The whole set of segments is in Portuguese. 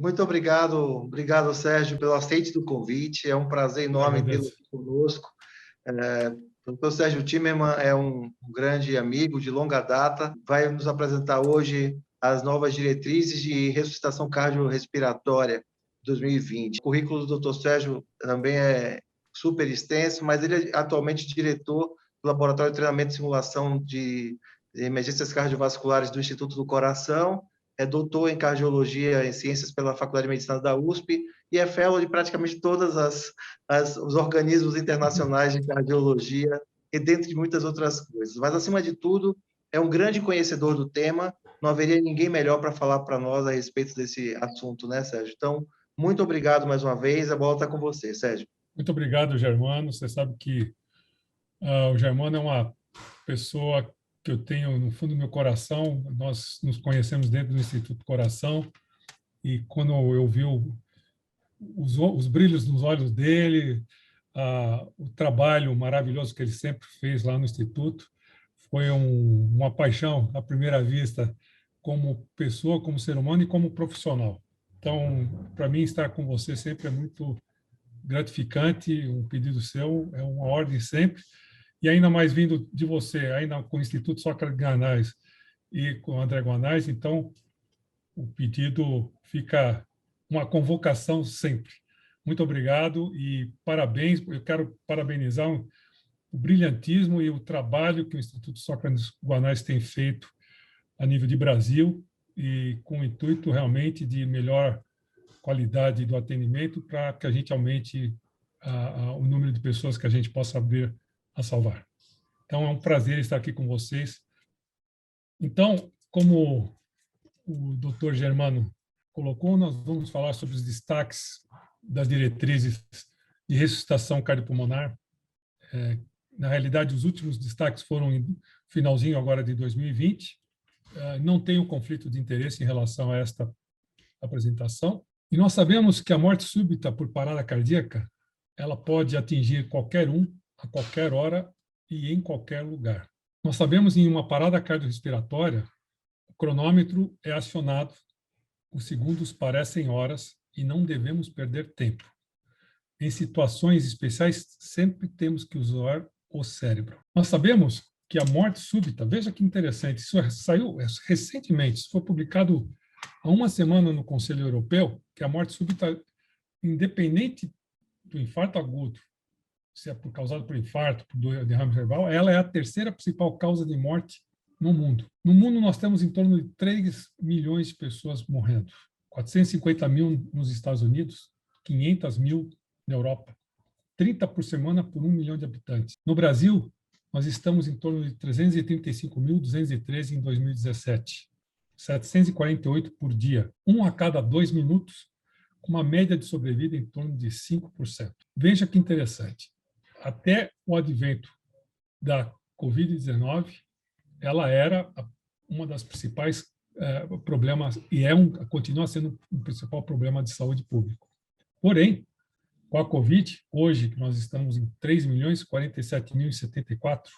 Muito obrigado, Sérgio, pelo aceite do convite. É um prazer Eu enorme tê-lo agradeço. aqui conosco. O Dr. Sérgio Timmermann é um grande amigo de longa data. Vai nos apresentar hoje as novas diretrizes de ressuscitação cardiorrespiratória 2020. O currículo do Dr. Sérgio também é super extenso, mas ele é atualmente diretor do Laboratório de Treinamento e Simulação de Emergências Cardiovasculares do Instituto do Coração, é doutor em cardiologia em ciências pela Faculdade de Medicina da USP e é fellow de praticamente todas os organismos internacionais de cardiologia e dentre muitas outras coisas. Mas, acima de tudo, é um grande conhecedor do tema. Não haveria ninguém melhor para falar para nós a respeito desse assunto, né, Sérgio? Então, muito obrigado mais uma vez. A bola está com você, Sérgio. Muito obrigado, Germano. Você sabe que o Germano é uma pessoa que eu tenho no fundo do meu coração. Nós nos conhecemos dentro do Instituto Coração e quando eu vi os brilhos nos olhos dele, o trabalho maravilhoso que ele sempre fez lá no Instituto, foi uma paixão à primeira vista como pessoa, como ser humano e como profissional. Então, para mim, estar com você sempre é muito gratificante, um pedido seu, é uma ordem sempre, e ainda mais vindo de você, ainda com o Instituto Sócrates Guanais e com o André Guanais, então o pedido fica uma convocação sempre. Muito obrigado e parabéns, eu quero parabenizar o brilhantismo e o trabalho que o Instituto Sócrates Guanais tem feito a nível de Brasil e com o intuito realmente de melhor qualidade do atendimento para que a gente aumente o número de pessoas que a gente possa vir a salvar. Então, é um prazer estar aqui com vocês. Então, como o Dr. Germano colocou, nós vamos falar sobre os destaques das diretrizes de ressuscitação cardiopulmonar. Na realidade, os últimos destaques foram no finalzinho agora de 2020. Não tenho conflito de interesse em relação a esta apresentação. E nós sabemos que a morte súbita por parada cardíaca, ela pode atingir qualquer um, a qualquer hora e em qualquer lugar. Nós sabemos que em uma parada cardiorrespiratória, o cronômetro é acionado, os segundos parecem horas e não devemos perder tempo. Em situações especiais, sempre temos que usar o cérebro. Nós sabemos que a morte súbita, veja que interessante, isso saiu recentemente, isso foi publicado há uma semana no Conselho Europeu, que a morte súbita, independente do infarto agudo, se é causado por infarto, por derrame cerebral, ela é a terceira principal causa de morte no mundo. No mundo, nós temos em torno de 3 milhões de pessoas morrendo. 450 mil nos Estados Unidos, 500 mil na Europa. 30 por semana por 1 milhão de habitantes. No Brasil, nós estamos em torno de 335.213 em 2017. 748 por dia. 1 a cada 2 minutos, com uma média de sobrevida em torno de 5%. Veja que interessante. Até o advento da Covid-19, ela era uma das principais problemas, e continua sendo um principal problema de saúde pública. Porém, com a Covid, hoje, que nós estamos em 3.047.074,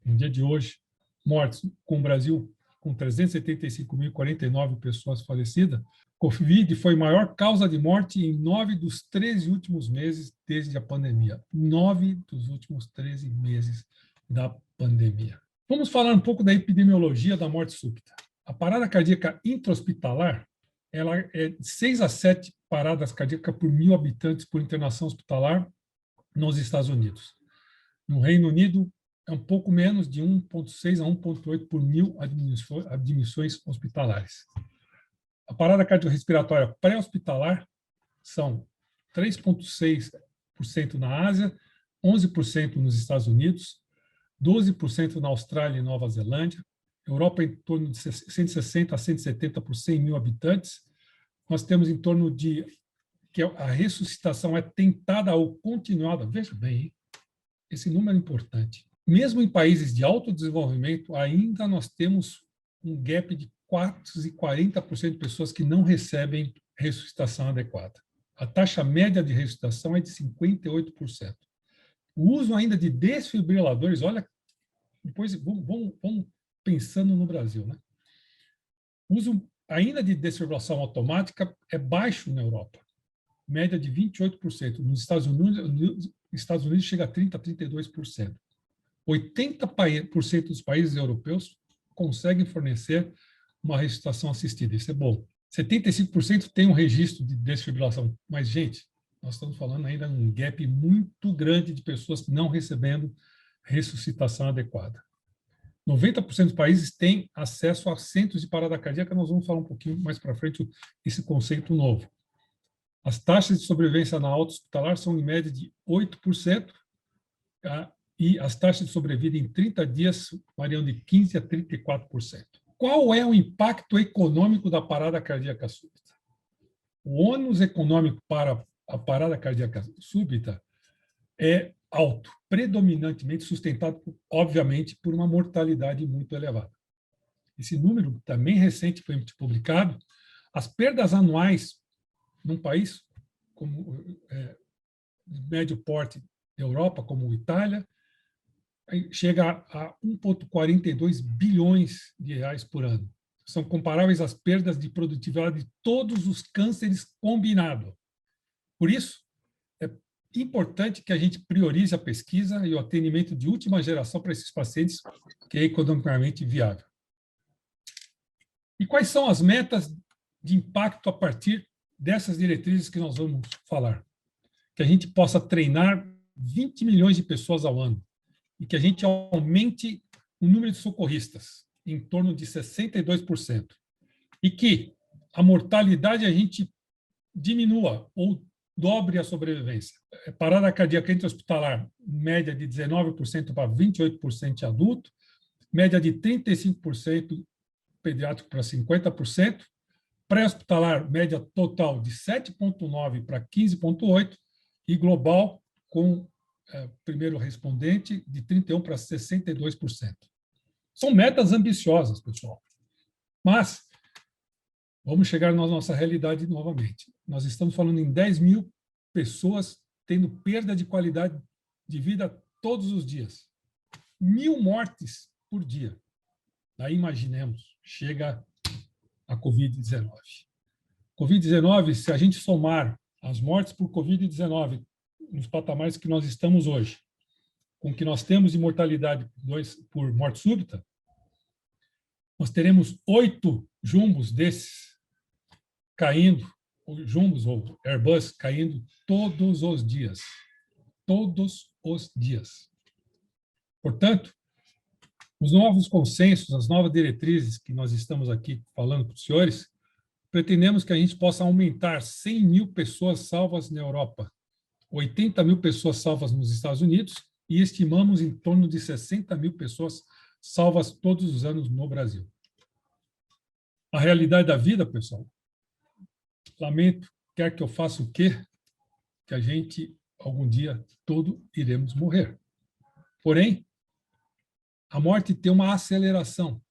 no dia de hoje, mortes, com o Brasil com 375.049 pessoas falecidas, Covid foi a maior causa de morte em 9 dos 13 últimos meses desde a pandemia. 9 dos últimos 13 meses da pandemia. Vamos falar um pouco da epidemiologia da morte súbita. A parada cardíaca intra-hospitalar, ela é 6 a 7 paradas cardíacas por 1.000 habitantes por internação hospitalar nos Estados Unidos. No Reino Unido, é um pouco menos de 1,6 a 1,8 por 1.000 admissões hospitalares. A parada cardiorrespiratória pré-hospitalar são 3,6% na Ásia, 11% nos Estados Unidos, 12% na Austrália e Nova Zelândia, Europa em torno de 160 a 170 por 100 mil habitantes. Nós temos em torno de que a ressuscitação é tentada ou continuada. Veja bem, hein? Esse número é importante. Mesmo em países de alto desenvolvimento, ainda nós temos um gap de quase 40% de pessoas que não recebem ressuscitação adequada. A taxa média de ressuscitação é de 58%. O uso ainda de desfibriladores, olha, depois vamos pensando no Brasil, né? O uso ainda de desfibrilação automática é baixo na Europa, média de 28%. Nos Estados Unidos chega a 30%, 32%. 80% dos países europeus conseguem fornecer uma ressuscitação assistida. Isso é bom. 75% tem um registro de desfibrilação. Mas, gente, nós estamos falando ainda de um gap muito grande de pessoas não recebendo ressuscitação adequada. 90% dos países têm acesso a centros de parada cardíaca. Nós vamos falar um pouquinho mais para frente esse conceito novo. As taxas de sobrevivência na alta hospitalar são, em média, de 8%, e as taxas de sobrevida em 30 dias variam de 15% a 34%. Qual é o impacto econômico da parada cardíaca súbita? O ônus econômico para a parada cardíaca súbita é alto, predominantemente sustentado, obviamente, por uma mortalidade muito elevada. Esse número, também recente, foi publicado. As perdas anuais num país como de médio porte da Europa, como Itália, chega a 1,42 bilhões de reais por ano. São comparáveis às perdas de produtividade de todos os cânceres combinados. Por isso, é importante que a gente priorize a pesquisa e o atendimento de última geração para esses pacientes, que é economicamente viável. E quais são as metas de impacto a partir dessas diretrizes que nós vamos falar? Que a gente possa treinar 20 milhões de pessoas ao ano e que a gente aumente o número de socorristas em torno de 62% e que a mortalidade a gente diminua ou dobre a sobrevivência. Parada cardíaca intra-hospitalar, média de 19% para 28% de adulto, média de 35% pediátrico para 50%, pré-hospitalar, média total de 7,9% para 15,8%, e global, com primeiro respondente, de 31% para 62%. São metas ambiciosas, pessoal. Mas vamos chegar na nossa realidade novamente. Nós estamos falando em 10 mil pessoas tendo perda de qualidade de vida todos os dias. 1.000 mortes por dia. Daí, imaginemos, chega a Covid-19. Covid-19, se a gente somar as mortes por Covid-19 nos patamares que nós estamos hoje, com o que nós temos de mortalidade por morte súbita, nós teremos 8 jumbos desses caindo, jumbos ou Airbus caindo todos os dias. Todos os dias. Portanto, os novos consensos, as novas diretrizes que nós estamos aqui falando para os senhores, pretendemos que a gente possa aumentar 100 mil pessoas salvas na Europa, 80 mil pessoas salvas nos Estados Unidos e estimamos em torno de 60 mil pessoas salvas todos os anos no Brasil. A realidade da vida, pessoal, lamento, quer que eu faça o quê? Que a gente, algum dia, todo iremos morrer. Porém, a morte tem uma aceleração.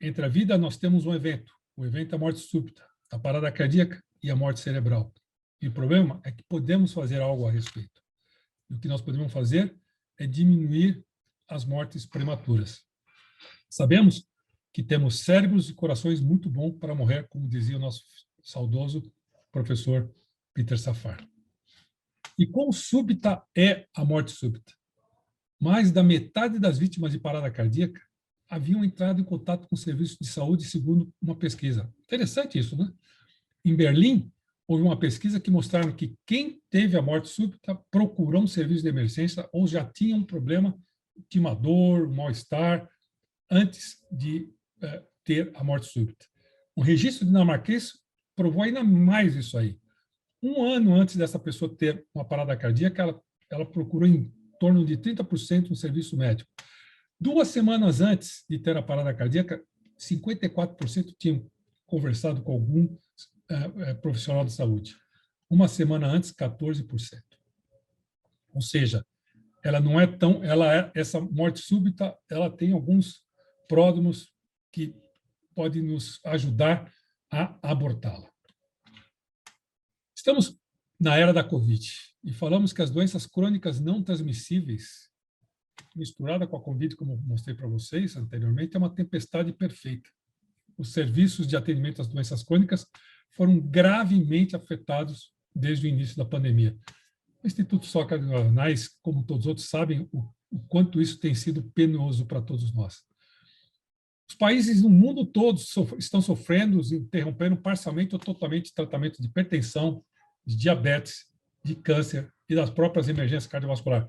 Entre a vida, nós temos um evento. O evento é a morte súbita, a parada cardíaca e a morte cerebral. E o problema é que podemos fazer algo a respeito. E o que nós podemos fazer é diminuir as mortes prematuras. Sabemos que temos cérebros e corações muito bons para morrer, como dizia o nosso saudoso professor Peter Safar. E quão súbita é a morte súbita? Mais da metade das vítimas de parada cardíaca haviam entrado em contato com o serviço de saúde, segundo uma pesquisa. Interessante isso, né? Em Berlim, houve uma pesquisa que mostraram que quem teve a morte súbita procurou um serviço de emergência ou já tinha um problema de uma dor, mal-estar, antes de ter a morte súbita. O registro dinamarquês provou ainda mais isso aí. Um ano antes dessa pessoa ter uma parada cardíaca, ela procurou em torno de 30% no serviço médico. 2 semanas antes de ter a parada cardíaca, 54% tinham conversado com algum profissional de saúde. 1 semana antes, 14%. Ou seja, ela não é tão, essa morte súbita, ela tem alguns pródromos que podem nos ajudar a abortá-la. Estamos na era da Covid e falamos que as doenças crônicas não transmissíveis, misturada com a Covid, como mostrei para vocês anteriormente, é uma tempestade perfeita. os serviços de atendimento às doenças crônicas foram gravemente afetados desde o início da pandemia. O Instituto Sócrates Guimarães, como todos os outros, sabem o quanto isso tem sido penoso para todos nós. Os países no mundo todo estão sofrendo, interrompendo parcialmente ou totalmente o tratamento de hipertensão, de diabetes, de câncer e das próprias emergências cardiovasculares.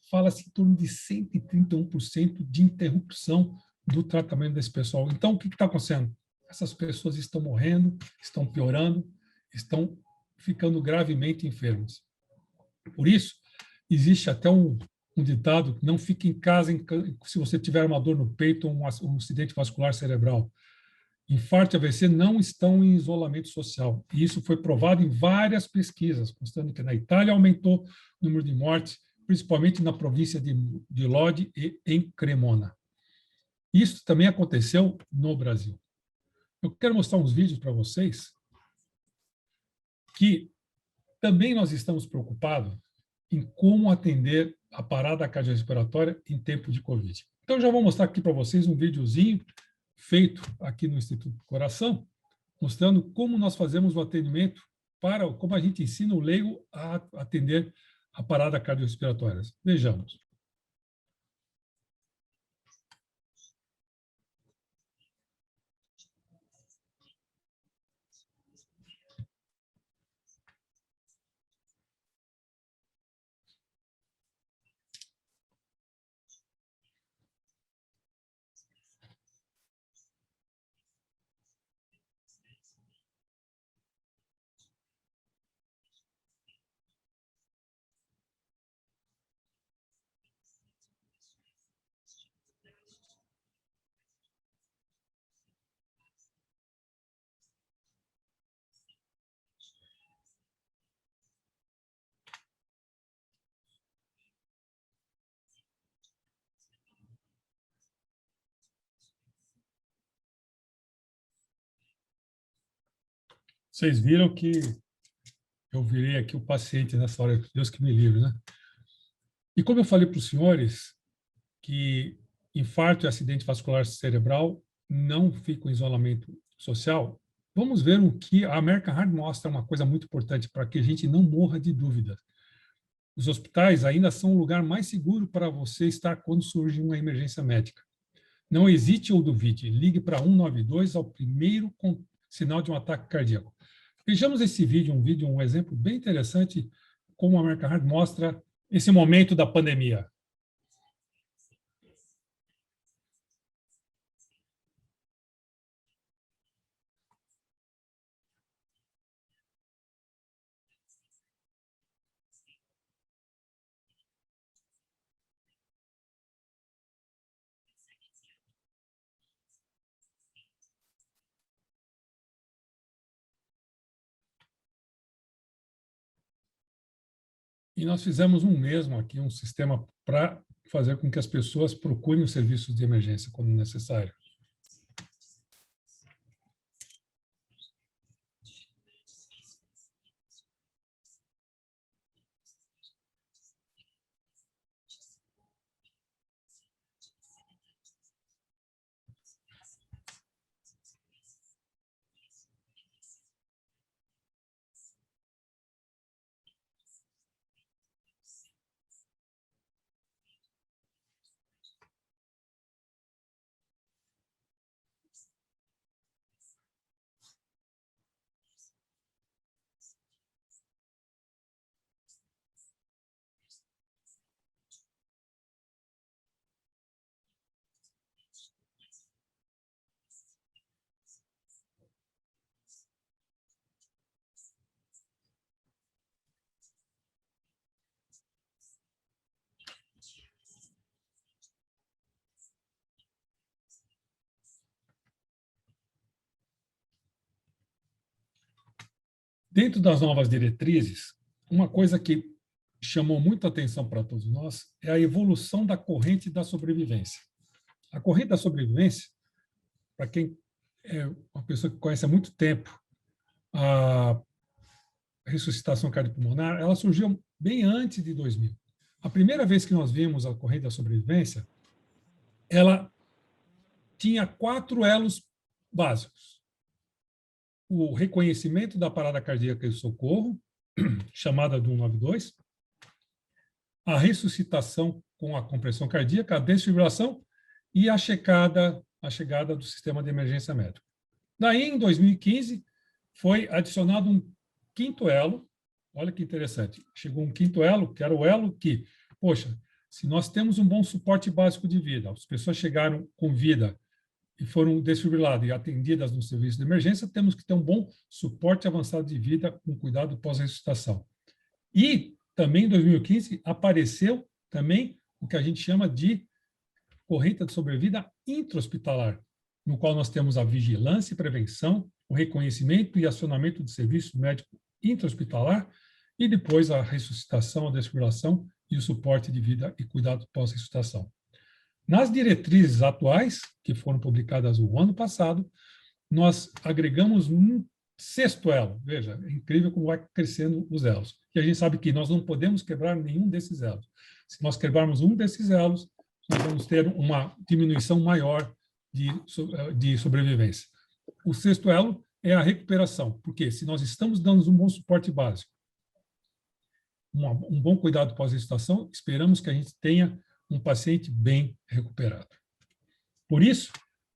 Fala-se em torno de 131% de interrupção do tratamento desse pessoal. Então, o que está acontecendo? Essas pessoas estão morrendo, estão piorando, estão ficando gravemente enfermas. Por isso, existe até um ditado: não fique em casa se você tiver uma dor no peito ou um acidente vascular cerebral. Infarto e AVC não estão em isolamento social. E isso foi provado em várias pesquisas, mostrando que na Itália aumentou o número de mortes, principalmente na província de Lodi e em Cremona. Isso também aconteceu no Brasil. Eu quero mostrar uns vídeos para vocês que também nós estamos preocupados em como atender a parada cardiorrespiratória em tempo de Covid. Então, eu já vou mostrar aqui para vocês um videozinho feito aqui no Instituto do Coração, mostrando como nós fazemos o atendimento, como a gente ensina o leigo a atender a parada cardiorrespiratória. Vejamos. Vocês viram que eu virei aqui o paciente nessa hora, Deus que me livre, né? E como eu falei para os senhores que infarto e acidente vascular cerebral não ficam em isolamento social, vamos ver o que a American Heart mostra, uma coisa muito importante para que a gente não morra de dúvidas. Os hospitais ainda são o lugar mais seguro para você estar quando surge uma emergência médica. Não hesite ou duvide, ligue para 192 ao primeiro sinal de um ataque cardíaco. Vejamos esse vídeo, um exemplo bem interessante, como a American Heart mostra esse momento da pandemia. E nós fizemos um mesmo aqui, um sistema para fazer com que as pessoas procurem os serviços de emergência quando necessário. Dentro das novas diretrizes, uma coisa que chamou muita atenção para todos nós é a evolução da corrente da sobrevivência. A corrente da sobrevivência, para quem é uma pessoa que conhece há muito tempo a ressuscitação cardiopulmonar, ela surgiu bem antes de 2000. A primeira vez que nós vimos a corrente da sobrevivência, ela tinha 4 elos básicos. O reconhecimento da parada cardíaca e socorro, chamada do 192, a ressuscitação com a compressão cardíaca, a desfibrilação e a chegada do sistema de emergência médica. Daí, em 2015, foi adicionado um quinto elo. Olha que interessante. Chegou um quinto elo, que era o elo que, poxa, se nós temos um bom suporte básico de vida, as pessoas chegaram com vida e foram desfibriladas e atendidas no serviço de emergência, temos que ter um bom suporte avançado de vida com cuidado pós-ressuscitação. E também em 2015 apareceu também o que a gente chama de corrente de sobrevida intra-hospitalar, no qual nós temos a vigilância e prevenção, o reconhecimento e acionamento de serviço médico intra-hospitalar e depois a ressuscitação, a desfibrilação e o suporte de vida e cuidado pós-ressuscitação. Nas diretrizes atuais, que foram publicadas o ano passado, nós agregamos um sexto elo. Veja, é incrível como vai crescendo os elos. E a gente sabe que nós não podemos quebrar nenhum desses elos. Se nós quebrarmos um desses elos, nós vamos ter uma diminuição maior de sobrevivência. O sexto elo é a recuperação, porque se nós estamos dando um bom suporte básico, um bom cuidado pós-ressuscitação, esperamos que a gente tenha um paciente bem recuperado. Por isso,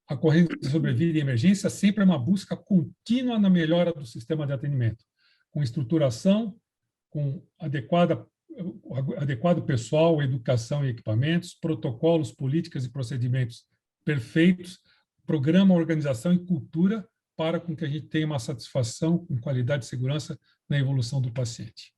a corrente de sobrevida e emergência sempre é uma busca contínua na melhora do sistema de atendimento, com estruturação, com adequado pessoal, educação e equipamentos, protocolos, políticas e procedimentos perfeitos, programa, organização e cultura para com que a gente tenha uma satisfação com qualidade e segurança na evolução do paciente.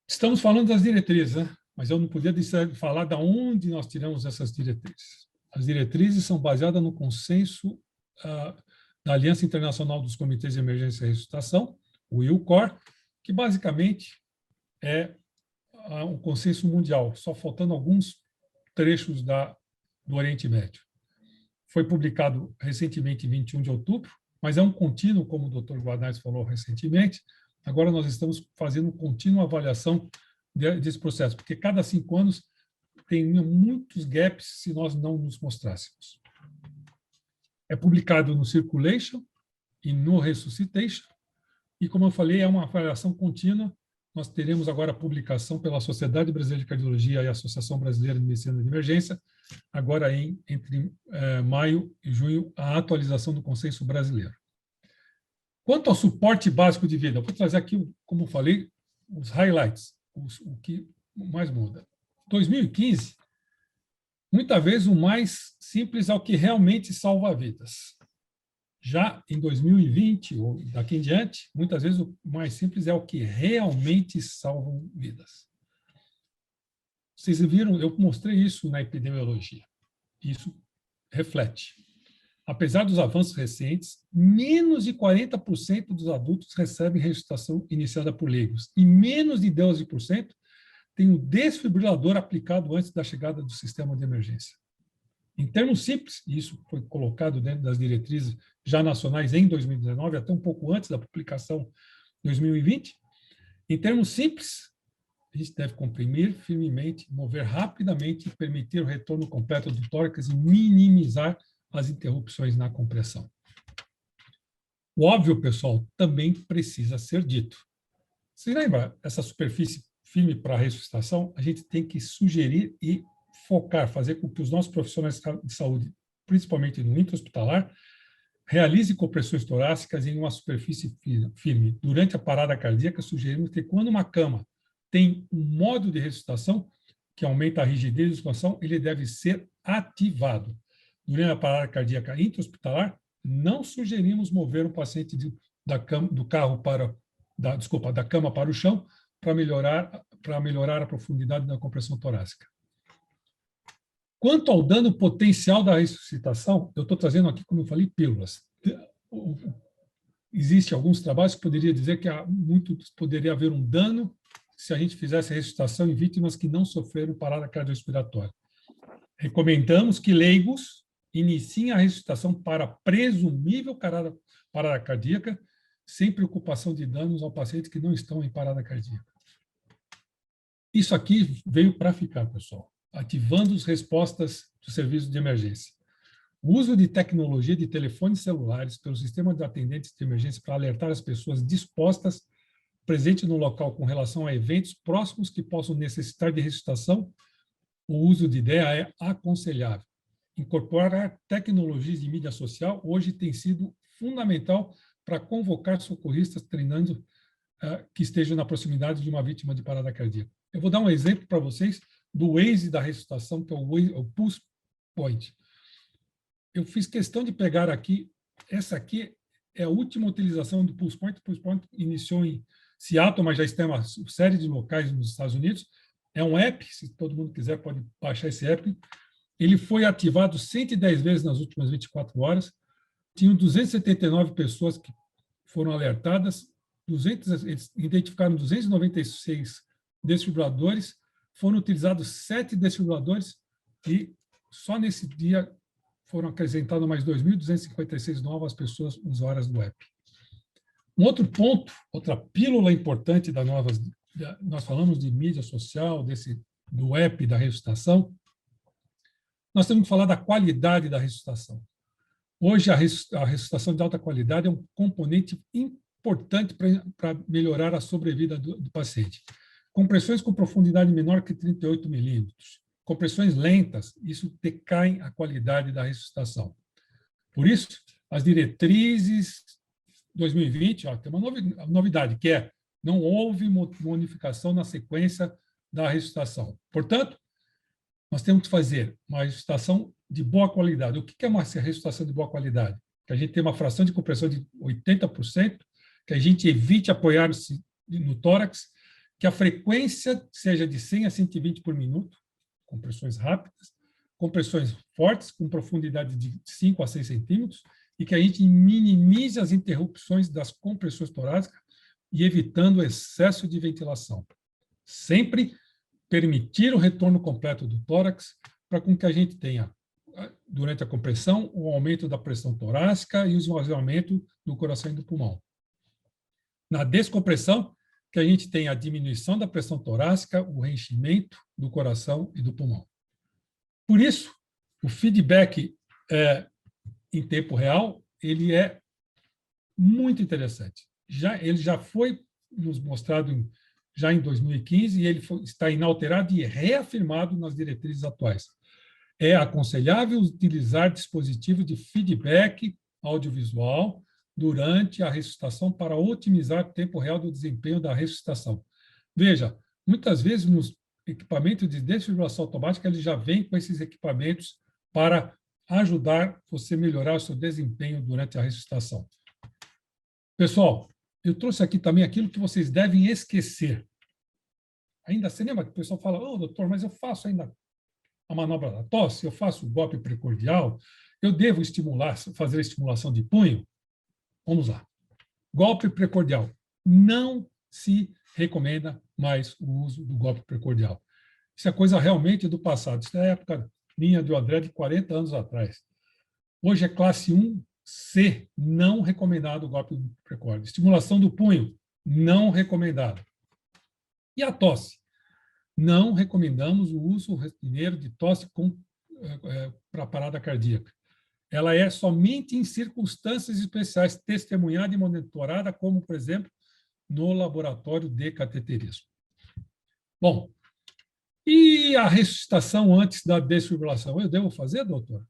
Estamos falando das diretrizes, né? Mas eu não podia deixar de falar de onde nós tiramos essas diretrizes. As diretrizes são baseadas no consenso da Aliança Internacional dos Comitês de Emergência e Ressuscitação, o ILCOR, que basicamente é um consenso mundial, só faltando alguns trechos do Oriente Médio. Foi publicado recentemente, em 21 de outubro, mas é um contínuo, como o Dr. Guanais falou recentemente. Agora nós estamos fazendo contínua avaliação desse processo, porque cada 5 anos tem muitos gaps se nós não nos mostrássemos. É publicado no Circulation e no Resuscitation, e, como eu falei, é uma avaliação contínua. Nós teremos agora a publicação pela Sociedade Brasileira de Cardiologia e a Associação Brasileira de Medicina de Emergência, agora entre maio e junho, a atualização do consenso brasileiro. Quanto ao suporte básico de vida, eu vou trazer aqui, como eu falei, os highlights, o que mais muda. 2015, muitas vezes o mais simples é o que realmente salva vidas. Já em 2020, ou daqui em diante, muitas vezes o mais simples é o que realmente salva vidas. Vocês viram, eu mostrei isso na epidemiologia. Isso reflete. Apesar dos avanços recentes, menos de 40% dos adultos recebem ressuscitação iniciada por leigos e menos de 12% tem um desfibrilador aplicado antes da chegada do sistema de emergência. Em termos simples, e isso foi colocado dentro das diretrizes já nacionais em 2019, até um pouco antes da publicação em 2020, em termos simples, a gente deve comprimir firmemente, mover rapidamente, permitir o retorno completo do tórax e minimizar as interrupções na compressão. O óbvio, pessoal, também precisa ser dito. Você lembra essa superfície firme para a ressuscitação? A gente tem que sugerir e focar, fazer com que os nossos profissionais de saúde, principalmente no intra-hospitalar, realizem compressões torácicas em uma superfície firme. Durante a parada cardíaca, sugerimos que quando uma cama tem um modo de ressuscitação que aumenta a rigidez da expansão, ele deve ser ativado. Durante a parada cardíaca intra-hospitalar, não sugerimos mover o paciente da cama para o chão para melhorar a profundidade da compressão torácica. Quanto ao dano potencial da ressuscitação, eu estou trazendo aqui, como eu falei, pílulas. Existem alguns trabalhos que poderia dizer que poderia haver um dano se a gente fizesse a ressuscitação em vítimas que não sofreram parada cardiorrespiratória. Recomendamos que leigos iniciem a ressuscitação para presumível parada cardíaca, sem preocupação de danos ao paciente que não estão em parada cardíaca. Isso aqui veio para ficar, pessoal, ativando as respostas do serviço de emergência. O uso de tecnologia de telefones celulares pelo sistema de atendentes de emergência para alertar as pessoas dispostas presentes no local com relação a eventos próximos que possam necessitar de ressuscitação, o uso de DEA é aconselhável. Incorporar tecnologias de mídia social hoje tem sido fundamental para convocar socorristas treinando que estejam na proximidade de uma vítima de parada cardíaca. Eu vou dar um exemplo para vocês do Waze da ressuscitação, que é o Pulse Point. Eu fiz questão de pegar aqui, essa aqui é a última utilização do Pulse Point. O Pulse Point iniciou em Seattle, mas já está em uma série de locais nos Estados Unidos. É um app, se todo mundo quiser pode baixar esse app. Ele foi ativado 110 vezes nas últimas 24 horas. Tinham 279 pessoas que foram alertadas, eles identificaram 296 desfibriladores, foram utilizados 7 desfibriladores e só nesse dia foram acrescentadas mais 2.256 novas pessoas usuárias do app. Um outro ponto, outra pílula importante nós falamos de mídia social, do app da ressuscitação, nós temos que falar da qualidade da ressuscitação. Hoje, a ressuscitação de alta qualidade é um componente importante para melhorar a sobrevida do paciente. Compressões com profundidade menor que 38 milímetros, compressões lentas, isso decai a qualidade da ressuscitação. Por isso, as diretrizes 2020, tem uma novidade, que é não houve modificação na sequência da ressuscitação. Portanto, nós temos que fazer uma ressuscitação de boa qualidade. O que é uma ressuscitação de boa qualidade? Que a gente tem uma fração de compressão de 80%, que a gente evite apoiar-se no tórax, que a frequência seja de 100 a 120 por minuto, compressões rápidas, compressões fortes, com profundidade de 5 a 6 centímetros, e que a gente minimize as interrupções das compressões torácicas e evitando o excesso de ventilação. Sempre permitir o retorno completo do tórax para com que a gente tenha, durante a compressão, o aumento da pressão torácica e o esvaziamento do coração e do pulmão. Na descompressão, que a gente tenha a diminuição da pressão torácica, o reenchimento do coração e do pulmão. Por isso, o feedback em tempo real, ele é muito interessante. Ele já foi nos mostrado já em 2015 e ele está inalterado e reafirmado nas diretrizes atuais. É aconselhável utilizar dispositivos de feedback audiovisual durante a ressuscitação para otimizar o tempo real do desempenho da ressuscitação. Veja, muitas vezes nos equipamentos de desfibrilação automática, ele já vem com esses equipamentos para ajudar você a melhorar o seu desempenho durante a ressuscitação. Pessoal, eu trouxe aqui também aquilo que vocês devem esquecer. Ainda se lembra que o pessoal fala, doutor, mas eu faço ainda a manobra da tosse, eu faço o golpe precordial, eu devo fazer a estimulação de punho? Vamos lá. Golpe precordial. Não se recomenda mais o uso do golpe precordial. Isso é coisa realmente do passado. Isso é a época minha do André, de 40 anos atrás. Hoje é classe 1C, não recomendado o golpe precórdio. Estimulação do punho, não recomendado. E a tosse? Não recomendamos o uso rotineiro de tosse para parada cardíaca. Ela é somente em circunstâncias especiais, testemunhada e monitorada, como, por exemplo, no laboratório de cateterismo. Bom, e a ressuscitação antes da desfibrilação? Eu devo fazer, doutor?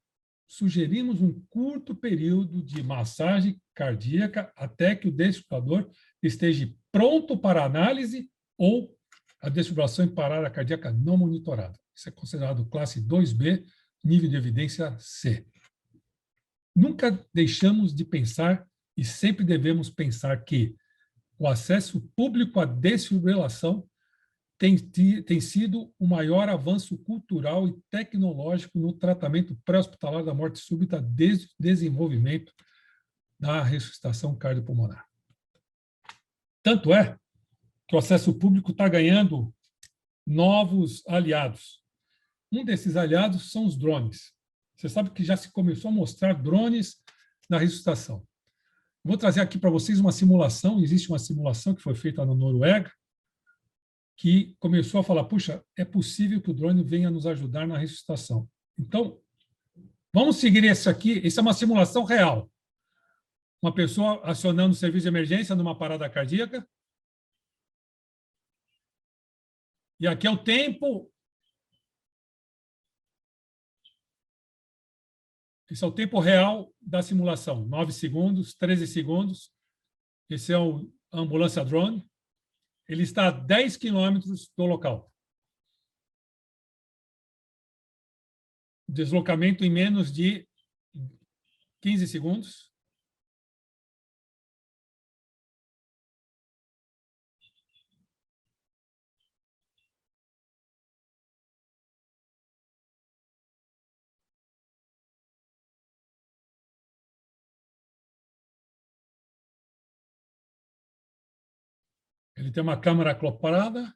Sugerimos um curto período de massagem cardíaca até que o desfibrilador esteja pronto para análise ou a desfibrilação em parada cardíaca não monitorada. Isso é considerado classe 2B, nível de evidência C. Nunca deixamos de pensar e sempre devemos pensar que o acesso público à desfibrilação tem sido o maior avanço cultural e tecnológico no tratamento pré-hospitalar da morte súbita desde o desenvolvimento da ressuscitação cardiopulmonar. Tanto é que o acesso público está ganhando novos aliados. Um desses aliados são os drones. Você sabe que já se começou a mostrar drones na ressuscitação. Vou trazer aqui para vocês uma simulação. Existe uma simulação que foi feita na Noruega, que começou a falar, puxa, é possível que o drone venha nos ajudar na ressuscitação. Então, Vamos seguir isso aqui. Isso é uma simulação real. Uma pessoa acionando o serviço de emergência numa parada cardíaca. E aqui é o tempo. Esse é o tempo real da simulação. 9 segundos, 13 segundos. Esse é a ambulância drone. Ele está a 10 quilômetros do local. Deslocamento em menos de 15 segundos. Ele tem uma câmera acoplada.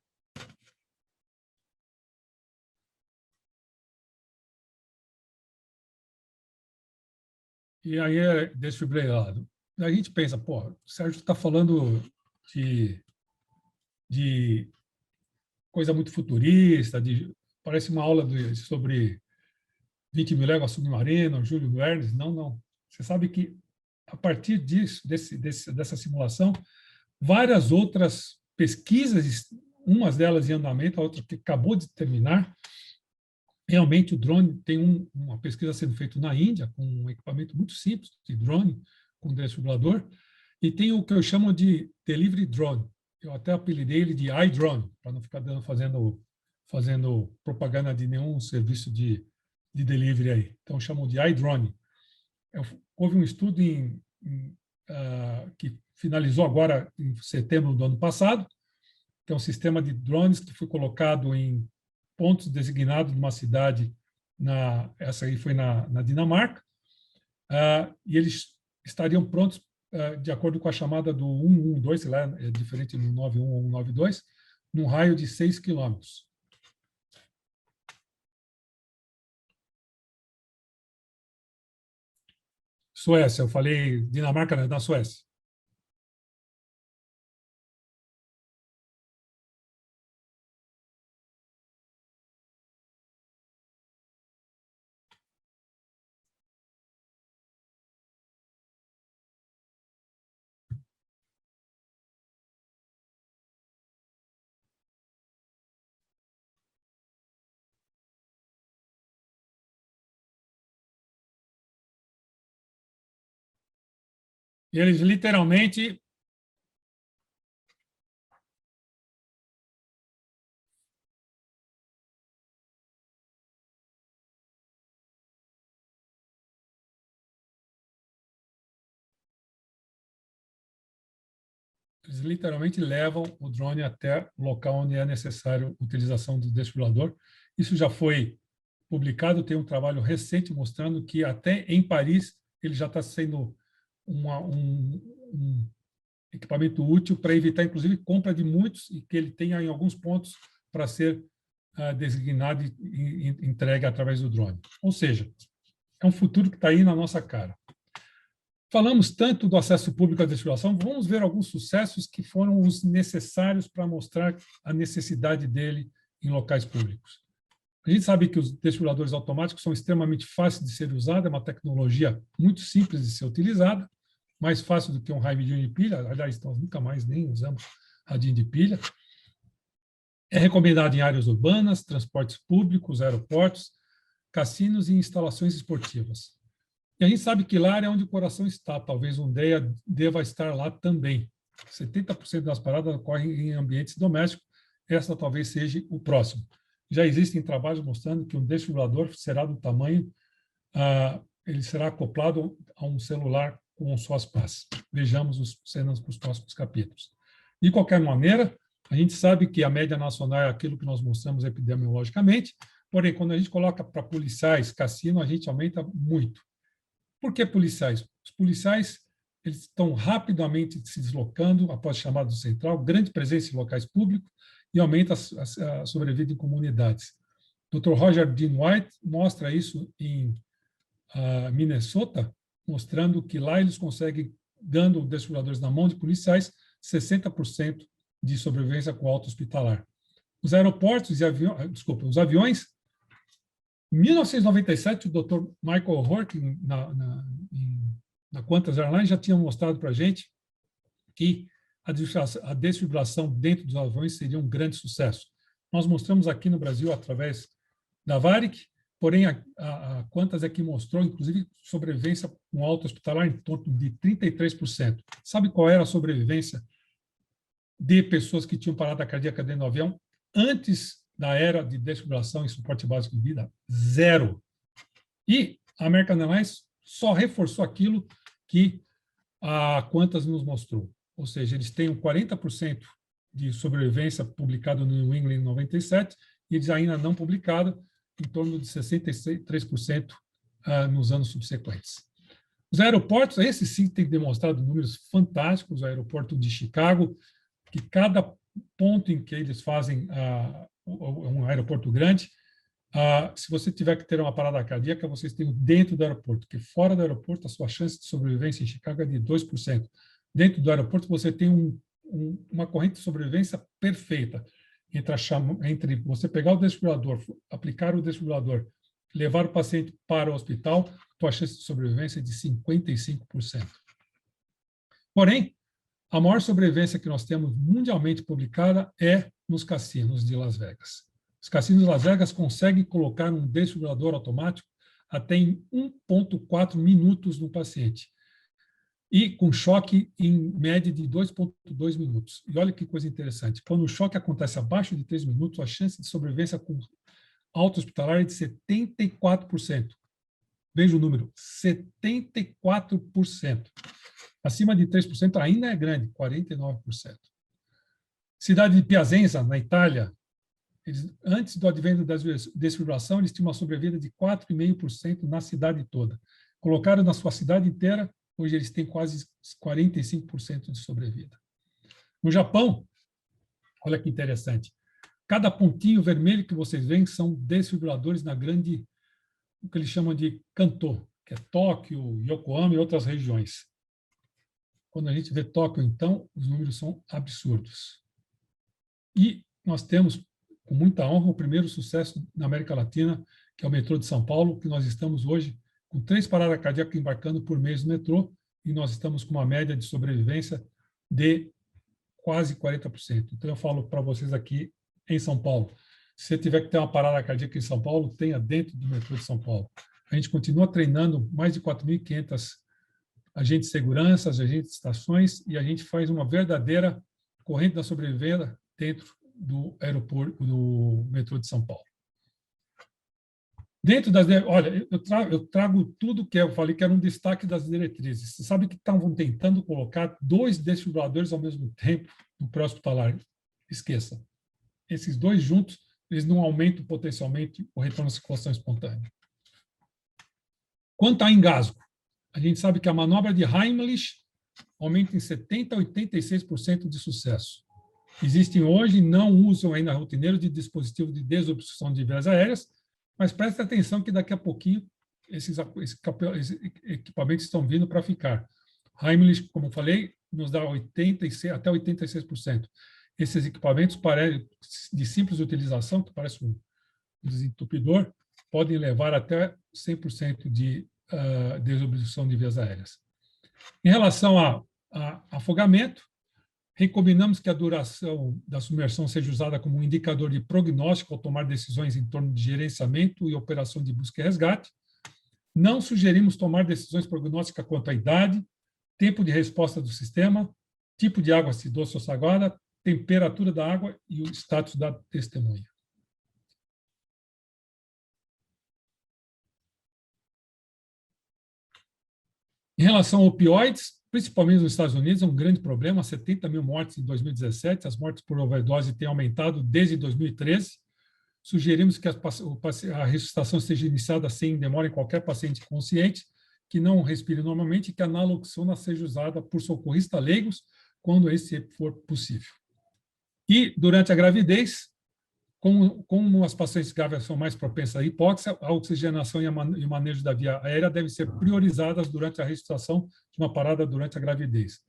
E aí é desfibrilado. A gente pensa, pô, o Sérgio está falando de coisa muito futurista, parece uma aula sobre 20 mil léguas submarino, Júlio Verne. Não, não. Você sabe que, a partir dessa simulação, várias outras pesquisas, umas delas em andamento, a outra que acabou de terminar. Realmente, o drone tem uma pesquisa sendo feita na Índia, com um equipamento muito simples de drone, com desfibrilador, e tem o que eu chamo de delivery drone. Eu até apelidei ele de iDrone, para não ficar fazendo propaganda de nenhum serviço de delivery aí. Então, chamam de iDrone. Houve um estudo que finalizou agora em setembro do ano passado, que é um sistema de drones que foi colocado em pontos designados numa cidade, essa aí foi na Dinamarca, e eles estariam prontos de acordo com a chamada do 112, lá é diferente do 91 ou 192, num raio de 6 quilômetros. Suécia, eu falei Dinamarca, né? Na Suécia. E eles literalmente levam o drone até o local onde é necessário a utilização do desfibrilador. Isso já foi publicado, tem um trabalho recente mostrando que até em Paris ele já está sendo um equipamento útil para evitar, inclusive, compra de muitos e que ele tenha em alguns pontos para ser designado e entregue através do drone. Ou seja, é um futuro que está aí na nossa cara. Falamos tanto do acesso público à desfibrilação, vamos ver alguns sucessos que foram os necessários para mostrar a necessidade dele em locais públicos. A gente sabe que os desfibriladores automáticos são extremamente fáceis de ser usados, é uma tecnologia muito simples de ser utilizada, mais fácil do que um radinho de pilha. Aliás, nós nunca mais nem usamos radinho de pilha. É recomendado em áreas urbanas, transportes públicos, aeroportos, cassinos e instalações esportivas. E a gente sabe que lá é onde o coração está. Talvez um dia deva estar lá também. 70% das paradas ocorrem em ambientes domésticos. Essa talvez seja o próximo. Já existem trabalhos mostrando que um desfibrilador será do tamanho, ele será acoplado a um celular com suas pás. Vejamos as cenas para os próximos capítulos. De qualquer maneira, a gente sabe que a média nacional é aquilo que nós mostramos epidemiologicamente, porém, quando a gente coloca para policiais, cassino, a gente aumenta muito. Por que policiais? Os policiais eles estão rapidamente se deslocando após chamado central, grande presença em locais públicos e aumenta a sobrevida em comunidades. Dr. Roger Dean White mostra isso em Minnesota, mostrando que lá eles conseguem, dando desfibriladores na mão de policiais, 60% de sobrevivência com alta hospitalar. Os aeroportos e os aviões Em 1997, o Dr. Michael Hork, na Qantas Airlines, já tinha mostrado para a gente que a desfibrilação dentro dos aviões seria um grande sucesso. Nós mostramos aqui no Brasil através da Varig, porém a Qantas é que mostrou, inclusive, sobrevivência com alta hospitalar em torno de 33%. Sabe qual era a sobrevivência de pessoas que tinham parada cardíaca dentro do avião antes da era de desfibrilação e suporte básico de vida? 0. E a American Airlines só reforçou aquilo que a Qantas nos mostrou. Ou seja, eles têm 40% de sobrevivência publicado no New England em 97 e eles ainda não publicado em torno de 63% nos anos subsequentes. Os aeroportos, esse sim tem demonstrado números fantásticos. O aeroporto de Chicago, que cada ponto em que eles fazem um aeroporto grande, se você tiver que ter uma parada cardíaca, vocês têm dentro do aeroporto, porque fora do aeroporto a sua chance de sobrevivência em Chicago é de 2%. Dentro do aeroporto você tem uma corrente de sobrevivência perfeita entre você pegar o desfibrilador, aplicar o desfibrilador, levar o paciente para o hospital, sua chance de sobrevivência é de 55%. Porém, a maior sobrevivência que nós temos mundialmente publicada é nos cassinos de Las Vegas. Os cassinos de Las Vegas conseguem colocar um desfibrilador automático até em 1,4 minutos no paciente. E com choque em média de 2,2 minutos. E olha que coisa interessante. Quando o choque acontece abaixo de 3 minutos, a chance de sobrevivência com alta hospitalar é de 74%. Veja o número, 74%. Acima de 3% ainda é grande, 49%. Cidade de Piacenza, na Itália, antes do advento da desfibrilação, eles tinham uma sobrevida de 4,5% na cidade toda. Colocaram na sua cidade inteira, hoje eles têm quase 45% de sobrevida. No Japão, olha que interessante, cada pontinho vermelho que vocês veem são desfibriladores na grande, o que eles chamam de Kanto, que é Tóquio, Yokohama e outras regiões. Quando a gente vê Tóquio, então, os números são absurdos. E nós temos, com muita honra, o primeiro sucesso na América Latina, que é o metrô de São Paulo, que nós estamos hoje com 3 paradas cardíacas embarcando por mês no metrô, e nós estamos com uma média de sobrevivência de quase 40%. Então, eu falo para vocês aqui em São Paulo, se você tiver que ter uma parada cardíaca em São Paulo, tenha dentro do metrô de São Paulo. A gente continua treinando mais de 4.500 agentes de segurança, agentes de estações, e a gente faz uma verdadeira corrente da sobrevivência dentro do aeroporto, do metrô de São Paulo. Dentro das... Olha, eu trago tudo que eu falei que era um destaque das diretrizes. Você sabe que estavam tentando colocar 2 desfibriladores ao mesmo tempo no pré-hospitalar. Esqueça. Esses 2 juntos, eles não aumentam potencialmente o retorno à circulação espontânea. Quanto a engasgo, a gente sabe que a manobra de Heimlich aumenta em 70% a 86% de sucesso. Existem hoje, não usam ainda rotineiro de dispositivo de desobstrução de vias aéreas, mas preste atenção que daqui a pouquinho esses equipamentos estão vindo para ficar. Heimlich, como eu falei, nos dá 86%, até 86%. Esses equipamentos de simples utilização, que parece um desentupidor, podem levar até 100% de desobstrução de vias aéreas. Em relação a afogamento, recomendamos que a duração da submersão seja usada como um indicador de prognóstico ao tomar decisões em torno de gerenciamento e operação de busca e resgate. Não sugerimos tomar decisões prognósticas quanto à idade, tempo de resposta do sistema, tipo de água, se doce ou salgada, temperatura da água e o status da testemunha. Em relação a opioides, principalmente nos Estados Unidos, é um grande problema, 70 mil mortes em 2017, as mortes por overdose têm aumentado desde 2013. Sugerimos que a ressuscitação seja iniciada sem demora em qualquer paciente consciente, que não respire normalmente, e que a naloxona seja usada por socorristas leigos quando esse for possível. E, durante a gravidez, como as pacientes grávidas são mais propensas à hipóxia, a oxigenação e o manejo da via aérea devem ser priorizadas durante a ressuscitação de uma parada durante a gravidez.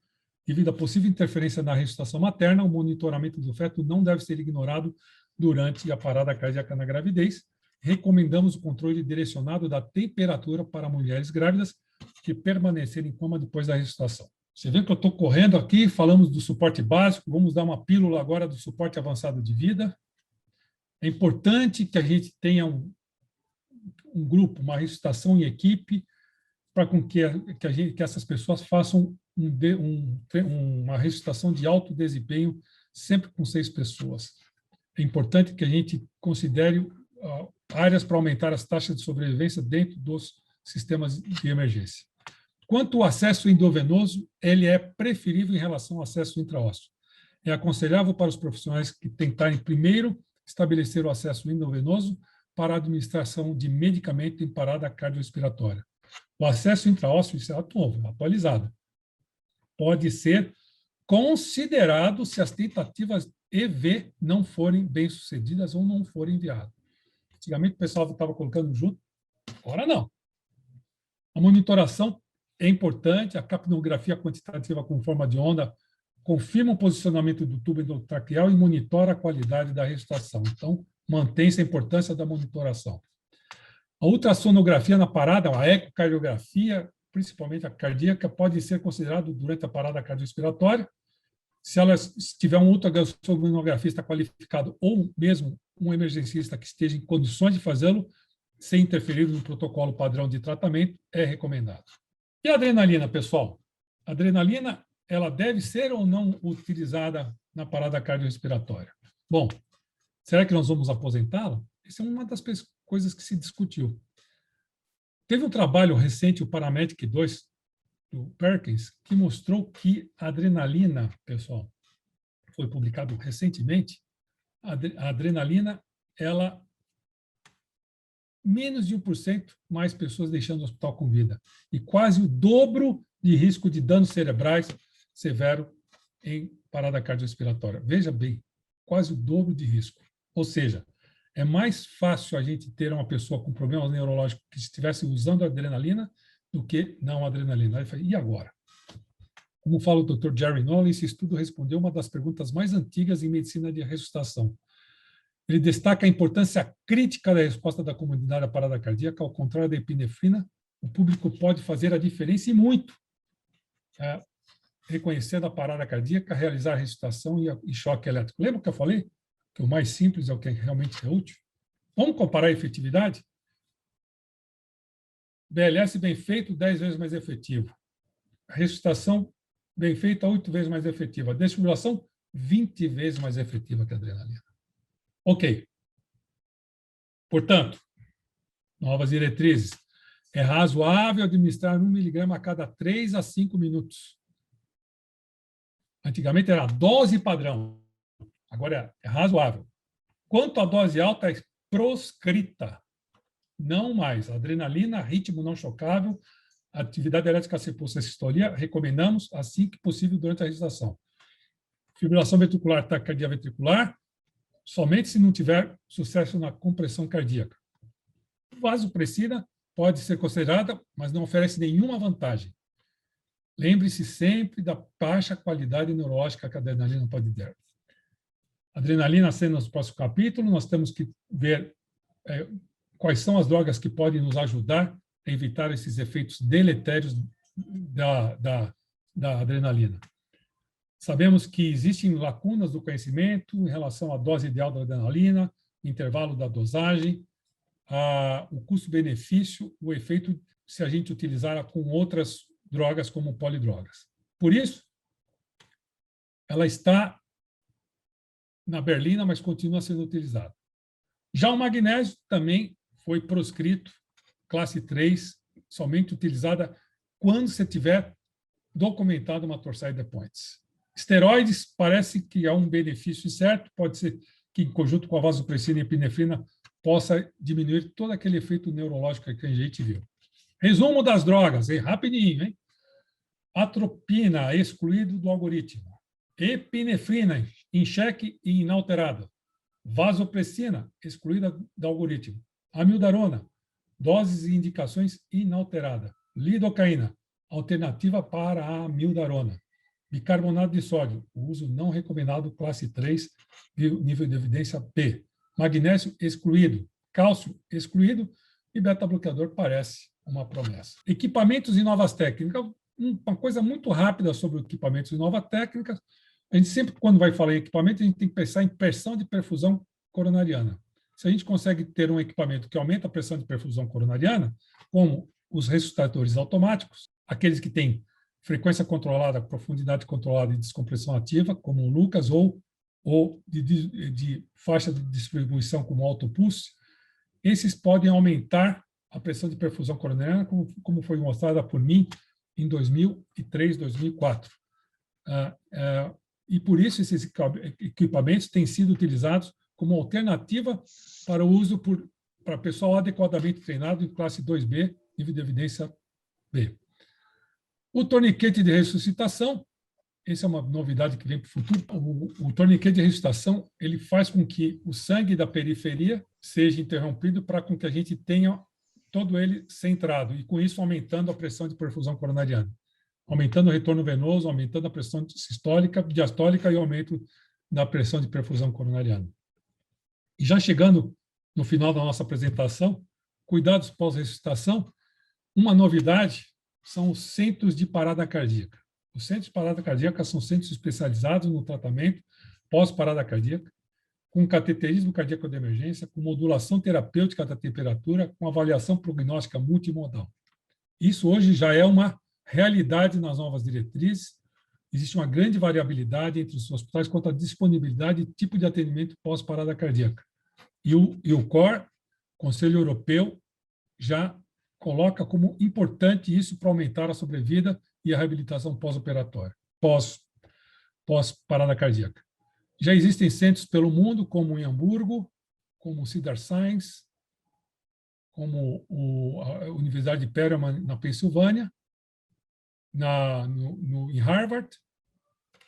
Devido à possível interferência na ressuscitação materna, o monitoramento do feto não deve ser ignorado durante a parada cardíaca na gravidez. recomendamos o controle direcionado da temperatura para mulheres grávidas que permanecerem em coma depois da ressuscitação. Você vê que eu estou correndo aqui, falamos do suporte básico, vamos dar uma pílula agora do suporte avançado de vida. É importante que a gente tenha um grupo, uma ressuscitação em equipe, para que essas pessoas façam uma ressuscitação de alto desempenho, sempre com 6 pessoas. É importante que a gente considere áreas para aumentar as taxas de sobrevivência dentro dos sistemas de emergência. Quanto ao acesso endovenoso, ele é preferível em relação ao acesso intraósseo. É aconselhável para os profissionais que tentarem primeiro estabelecer o acesso endovenoso para a administração de medicamento em parada cardiorrespiratória. O acesso intraósseo, isso é atualizado, pode ser considerado se as tentativas EV não forem bem-sucedidas ou não forem enviadas. Antigamente o pessoal estava colocando junto, agora não. A monitoração é importante, a capnografia quantitativa com forma de onda confirma o posicionamento do tubo endotraqueal e monitora a qualidade da ressuscitação. Então, mantém-se a importância da monitoração. A ultrassonografia na parada, a ecocardiografia, principalmente a cardíaca, pode ser considerada durante a parada cardiorrespiratória. Se ela tiver um ultrassonografista qualificado ou mesmo um emergencista que esteja em condições de fazê-lo, sem interferir no protocolo padrão de tratamento, é recomendado. E a adrenalina, pessoal? A adrenalina, ela deve ser ou não utilizada na parada cardiorrespiratória? Bom, será que nós vamos aposentá-la? Essa é uma das coisas que se discutiu. Teve um trabalho recente, o Paramedic 2, do Perkins, que mostrou que a adrenalina, pessoal, foi publicado recentemente, a adrenalina, ela menos de 1% mais pessoas deixando o hospital com vida e quase o dobro de risco de danos cerebrais severo em parada cardiorrespiratória. Veja bem, quase o dobro de risco. Ou seja, é mais fácil a gente ter uma pessoa com problemas neurológicos que estivesse usando adrenalina do que não adrenalina. Aí eu falei, e agora? Como fala o Dr. Jerry Nolan, esse estudo respondeu uma das perguntas mais antigas em medicina de ressuscitação. Ele destaca a importância crítica da resposta da comunidade à parada cardíaca. Ao contrário da epinefrina, o público pode fazer a diferença e muito. Reconhecendo a parada cardíaca, realizar a ressuscitação e choque elétrico. Lembra que eu falei que o mais simples é o que realmente é útil? Vamos comparar a efetividade? BLS bem feito, 10 vezes mais efetivo. A ressuscitação bem feita, 8 vezes mais efetiva. A desfibrilação, 20 vezes mais efetiva que a adrenalina. Ok. Portanto, novas diretrizes. É razoável administrar 1 miligrama a cada 3 a 5 minutos. Antigamente era a dose padrão. Agora é razoável. Quanto à dose alta, é proscrita. Não mais. Adrenalina, ritmo não chocável, atividade elétrica sistolia, recomendamos assim que possível durante a ressuscitação. Fibrilação ventricular, taquicardia ventricular, somente se não tiver sucesso na compressão cardíaca. Vasopressina pode ser considerada, mas não oferece nenhuma vantagem. Lembre-se sempre da baixa qualidade neurológica que a adrenalina pode dar. Adrenalina, sendo no próximo capítulo, nós temos que ver quais são as drogas que podem nos ajudar a evitar esses efeitos deletérios da adrenalina. Sabemos que existem lacunas do conhecimento em relação à dose ideal da adrenalina, intervalo da dosagem, o custo-benefício, o efeito se a gente utilizar com outras drogas como polidrogas. Por isso, ela está na berlina, mas continua sendo utilizada. Já o magnésio também foi proscrito, classe 3, somente utilizada quando você tiver documentado uma torsade points. Esteroides, parece que há um benefício certo, pode ser que em conjunto com a vasopressina e epinefrina possa diminuir todo aquele efeito neurológico que a gente viu. Resumo das drogas, rapidinho, hein? Atropina, excluído do algoritmo. Epinefrina, em xeque e inalterada. Vasopressina, excluída do algoritmo. Amiodarona, doses e indicações inalterada. Lidocaína, alternativa para a amiodarona. Bicarbonato de sódio, o uso não recomendado, classe 3, nível de evidência P. Magnésio excluído. cálcio excluído, e beta-bloqueador parece uma promessa. Equipamentos e novas técnicas. Uma coisa muito rápida sobre equipamentos e novas técnicas. A gente sempre, quando vai falar em equipamento, a gente tem que pensar em pressão de perfusão coronariana. Se a gente consegue ter um equipamento que aumenta a pressão de perfusão coronariana, como os ressuscitadores automáticos, aqueles que têm frequência controlada, profundidade controlada e descompressão ativa, como o Lucas, ou de faixa de distribuição como o autopulse, esses podem aumentar a pressão de perfusão coronariana, como foi mostrada por mim em 2003, 2004. E por isso esses equipamentos têm sido utilizados como alternativa para o uso para pessoal adequadamente treinado em classe 2B, nível de evidência B. O torniquete de ressuscitação, essa é uma novidade que vem para o futuro. O torniquete de ressuscitação, ele faz com que o sangue da periferia seja interrompido para com que a gente tenha todo ele centrado, e com isso aumentando a pressão de perfusão coronariana, aumentando o retorno venoso, aumentando a pressão sistólica, diastólica e aumento da pressão de perfusão coronariana. E já chegando no final da nossa apresentação, cuidados pós-ressuscitação, uma novidade são os centros de parada cardíaca. Os centros de parada cardíaca são centros especializados no tratamento pós-parada cardíaca, com cateterismo cardíaco de emergência, com modulação terapêutica da temperatura, com avaliação prognóstica multimodal. Isso hoje já é uma realidade nas novas diretrizes. Existe uma grande variabilidade entre os hospitais quanto à disponibilidade e tipo de atendimento pós-parada cardíaca. E o COR, Conselho Europeu, já coloca como importante isso para aumentar a sobrevida e a reabilitação pós-operatória, pós-parada cardíaca. Já existem centros pelo mundo, como em Hamburgo, como o Cedars-Sinai, como a Universidade de Perelman, na Pensilvânia, em Harvard,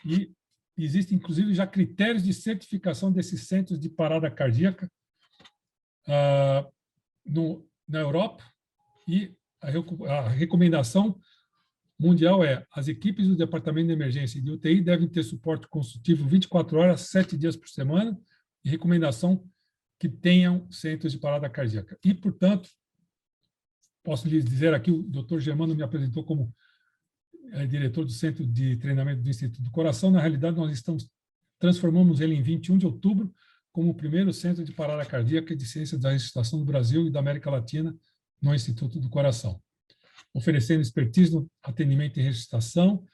e existem, inclusive, já critérios de certificação desses centros de parada cardíaca na Europa, e a recomendação mundial é: as equipes do Departamento de Emergência e de UTI devem ter suporte consultivo 24 horas, 7 dias por semana, e recomendação que tenham centros de parada cardíaca. E, portanto, posso lhes dizer aqui, o Dr. Germano me apresentou como diretor do Centro de Treinamento do Instituto do Coração. Na realidade, nós transformamos ele em 21 de outubro como o primeiro centro de parada cardíaca e de ciência da ressuscitação do Brasil e da América Latina no Instituto do Coração, oferecendo expertise no atendimento em ressuscitação,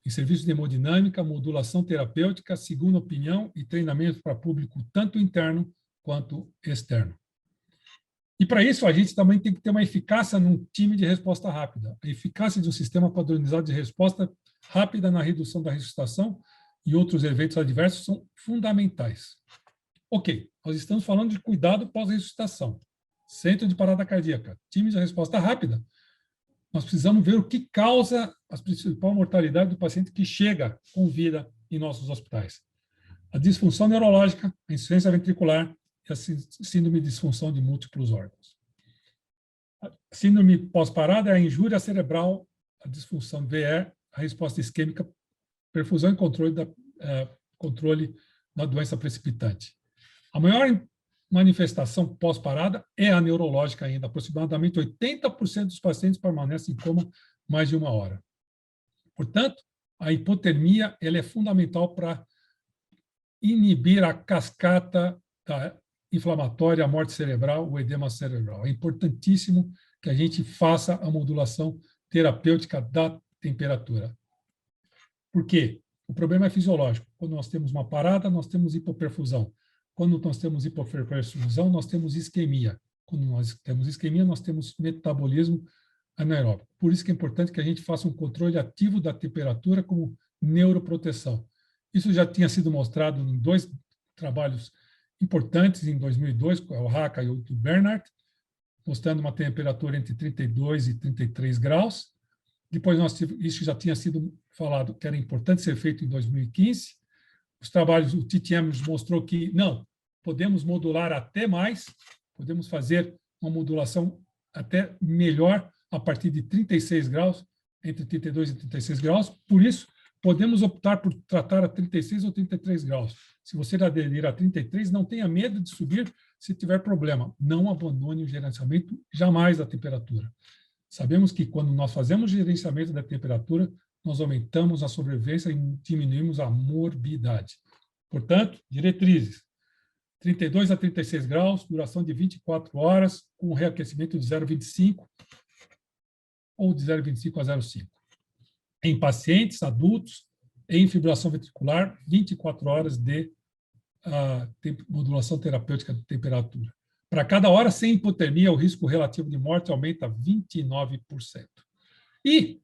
em serviços de hemodinâmica, modulação terapêutica, segunda opinião e treinamento para público tanto interno quanto externo. E, para isso, a gente também tem que ter uma eficácia num time de resposta rápida. A eficácia de um sistema padronizado de resposta rápida na redução da ressuscitação e outros eventos adversos são fundamentais. Ok, nós estamos falando de cuidado pós-ressuscitação, centro de parada cardíaca, time de resposta rápida. Nós precisamos ver o que causa a principal mortalidade do paciente que chega com vida em nossos hospitais. A disfunção neurológica, a insuficiência ventricular e a síndrome de disfunção de múltiplos órgãos. A síndrome pós-parada é a injúria cerebral, a disfunção VE, a resposta isquêmica, perfusão e controle da doença precipitante. A maior manifestação pós-parada é a neurológica ainda. Aproximadamente 80% dos pacientes permanecem em coma mais de 1 hora. Portanto, a hipotermia ela é fundamental para inibir a cascata inflamatória, a morte cerebral, o edema cerebral. É importantíssimo que a gente faça a modulação terapêutica da temperatura. Por quê? O problema é fisiológico. Quando nós temos uma parada, nós temos hipoperfusão. Quando nós temos hipoperfusão, nós temos isquemia. Quando nós temos isquemia, nós temos metabolismo anaeróbico. Por isso que é importante que a gente faça um controle ativo da temperatura como neuroproteção. Isso já tinha sido mostrado em 2 trabalhos importantes em 2002, o Haka e o Bernhardt, mostrando uma temperatura entre 32 e 33 graus. Depois, isso já tinha sido falado que era importante ser feito em 2015. Os trabalhos, o TTM mostrou que, não, podemos modular até mais, podemos fazer uma modulação até melhor a partir de 36 graus, entre 32 e 36 graus. Por isso, podemos optar por tratar a 36 ou 33 graus. Se você aderir a 33, não tenha medo de subir se tiver problema. Não abandone o gerenciamento jamais da temperatura. Sabemos que quando nós fazemos gerenciamento da temperatura, nós aumentamos a sobrevivência e diminuímos a morbidade. Portanto, diretrizes: 32 a 36 graus, duração de 24 horas, com reaquecimento de 0,25 ou de 0,25 a 0,5. Em pacientes adultos, em fibrilação ventricular, 24 horas de modulação terapêutica de temperatura. Para cada hora sem hipotermia, o risco relativo de morte aumenta 29%. E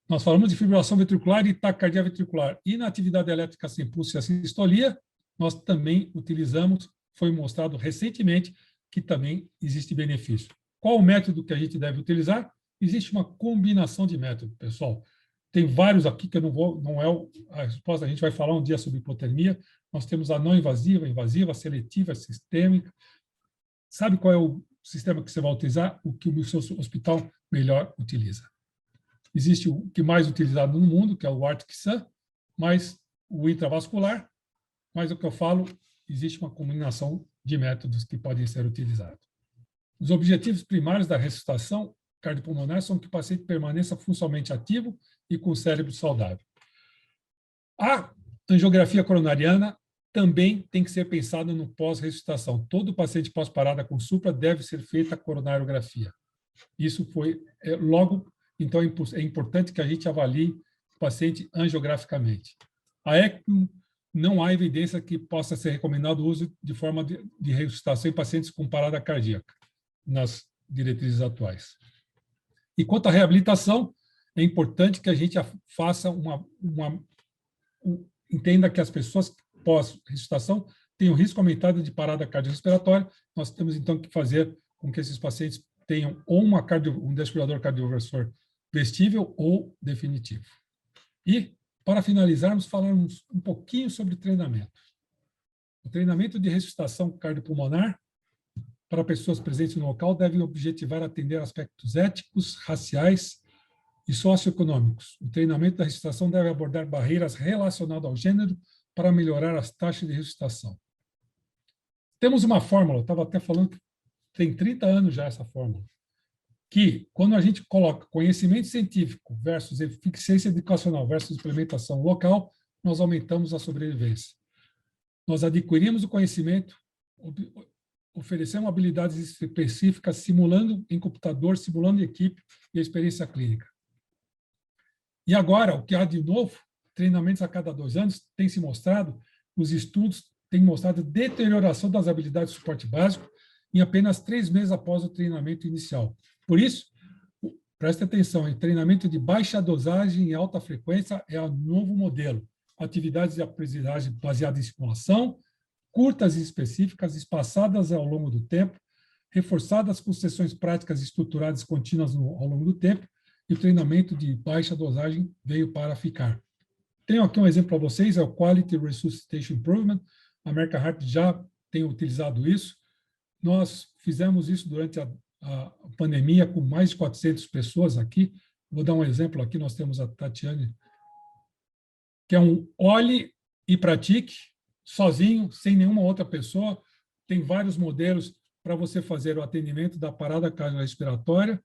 nós falamos de fibrilação ventricular e taquicardia ventricular. E na atividade elétrica sem pulso e assistolia, nós também utilizamos, foi mostrado recentemente, que também existe benefício. Qual o método que a gente deve utilizar? Existe uma combinação de métodos, pessoal. Tem vários aqui que eu não é a resposta, a gente vai falar um dia sobre hipotermia. Nós temos a não invasiva, invasiva, seletiva, sistêmica. Sabe qual é o sistema que você vai utilizar? O que o seu hospital melhor utiliza. Existe o que mais utilizado no mundo, que é o Arctic Sun, mas o intravascular, mas o que eu falo, existe uma combinação de métodos que podem ser utilizados. Os objetivos primários da ressuscitação cardiopulmonar são que o paciente permaneça funcionalmente ativo e com o cérebro saudável. A angiografia coronariana também tem que ser pensada no pós-ressuscitação. Todo paciente pós-parada com supra deve ser feita a coronariografia. Isso foi logo, então é importante que a gente avalie o paciente angiograficamente. A ECMO, não há evidência que possa ser recomendado o uso de forma de ressuscitação em pacientes com parada cardíaca, nas diretrizes atuais. E quanto à reabilitação, é importante que a gente faça entenda que as pessoas pós-ressuscitação têm um risco aumentado de parada cardiorrespiratória. Nós temos, então, que fazer com que esses pacientes tenham ou um desfibrilador cardioversor vestível ou definitivo. E, para finalizarmos, falarmos um pouquinho sobre treinamento. O treinamento de ressuscitação cardiopulmonar para pessoas presentes no local deve objetivar atender aspectos éticos, raciais e socioeconômicos. O treinamento da ressuscitação deve abordar barreiras relacionadas ao gênero para melhorar as taxas de ressuscitação. Temos uma fórmula, eu estava até falando que tem 30 anos já essa fórmula, que quando a gente coloca conhecimento científico versus eficiência educacional versus implementação local, nós aumentamos a sobrevivência. Nós adquirimos o conhecimento, oferecemos habilidades específicas, simulando em computador, simulando em equipe e a experiência clínica. E agora, o que há de novo, treinamentos a cada 2 anos, tem se mostrado, os estudos têm mostrado deterioração das habilidades de suporte básico em apenas 3 meses após o treinamento inicial. Por isso, preste atenção, em treinamento de baixa dosagem e alta frequência é o novo modelo. Atividades de aprendizagem baseadas em simulação, curtas e específicas, espaçadas ao longo do tempo, reforçadas com sessões práticas estruturadas contínuas ao longo do tempo, e o treinamento de baixa dosagem veio para ficar. Tenho aqui um exemplo para vocês, é o Quality Resuscitation Improvement. A American Heart já tem utilizado isso. Nós fizemos isso durante a pandemia com mais de 400 pessoas aqui. Vou dar um exemplo aqui, nós temos a Tatiane, que é um olhe e pratique, sozinho, sem nenhuma outra pessoa. Tem vários modelos para você fazer o atendimento da parada cardiorrespiratória,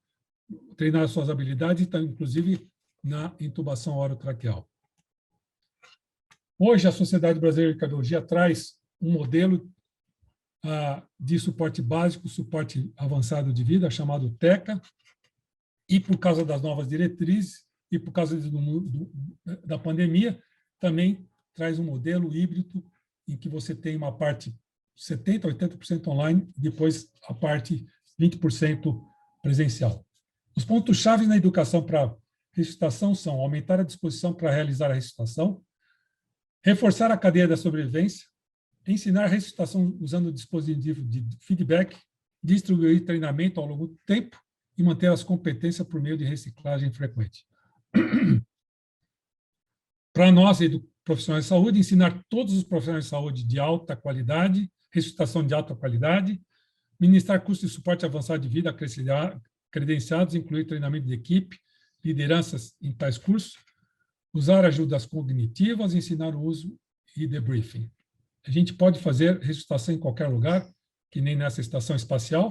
treinar as suas habilidades, então, inclusive na intubação orotraqueal. Hoje, a Sociedade Brasileira de Cardiologia traz um modelo de suporte básico, suporte avançado de vida, chamado TECA, e por causa das novas diretrizes e por causa da pandemia, também traz um modelo híbrido em que você tem uma parte 70%, 80% online, e depois a parte 20% presencial. Os pontos-chave na educação para ressuscitação são aumentar a disposição para realizar a ressuscitação, reforçar a cadeia da sobrevivência, ensinar a ressuscitação usando o dispositivo de feedback, distribuir treinamento ao longo do tempo e manter as competências por meio de reciclagem frequente. Para nós, profissionais de saúde, ensinar todos os profissionais de saúde de alta qualidade, ressuscitação de alta qualidade, ministrar cursos de suporte avançado de vida credenciados, incluir treinamento de equipe, lideranças em tais cursos, usar ajudas cognitivas, ensinar o uso e debriefing. A gente pode fazer ressuscitação em qualquer lugar, que nem nessa estação espacial.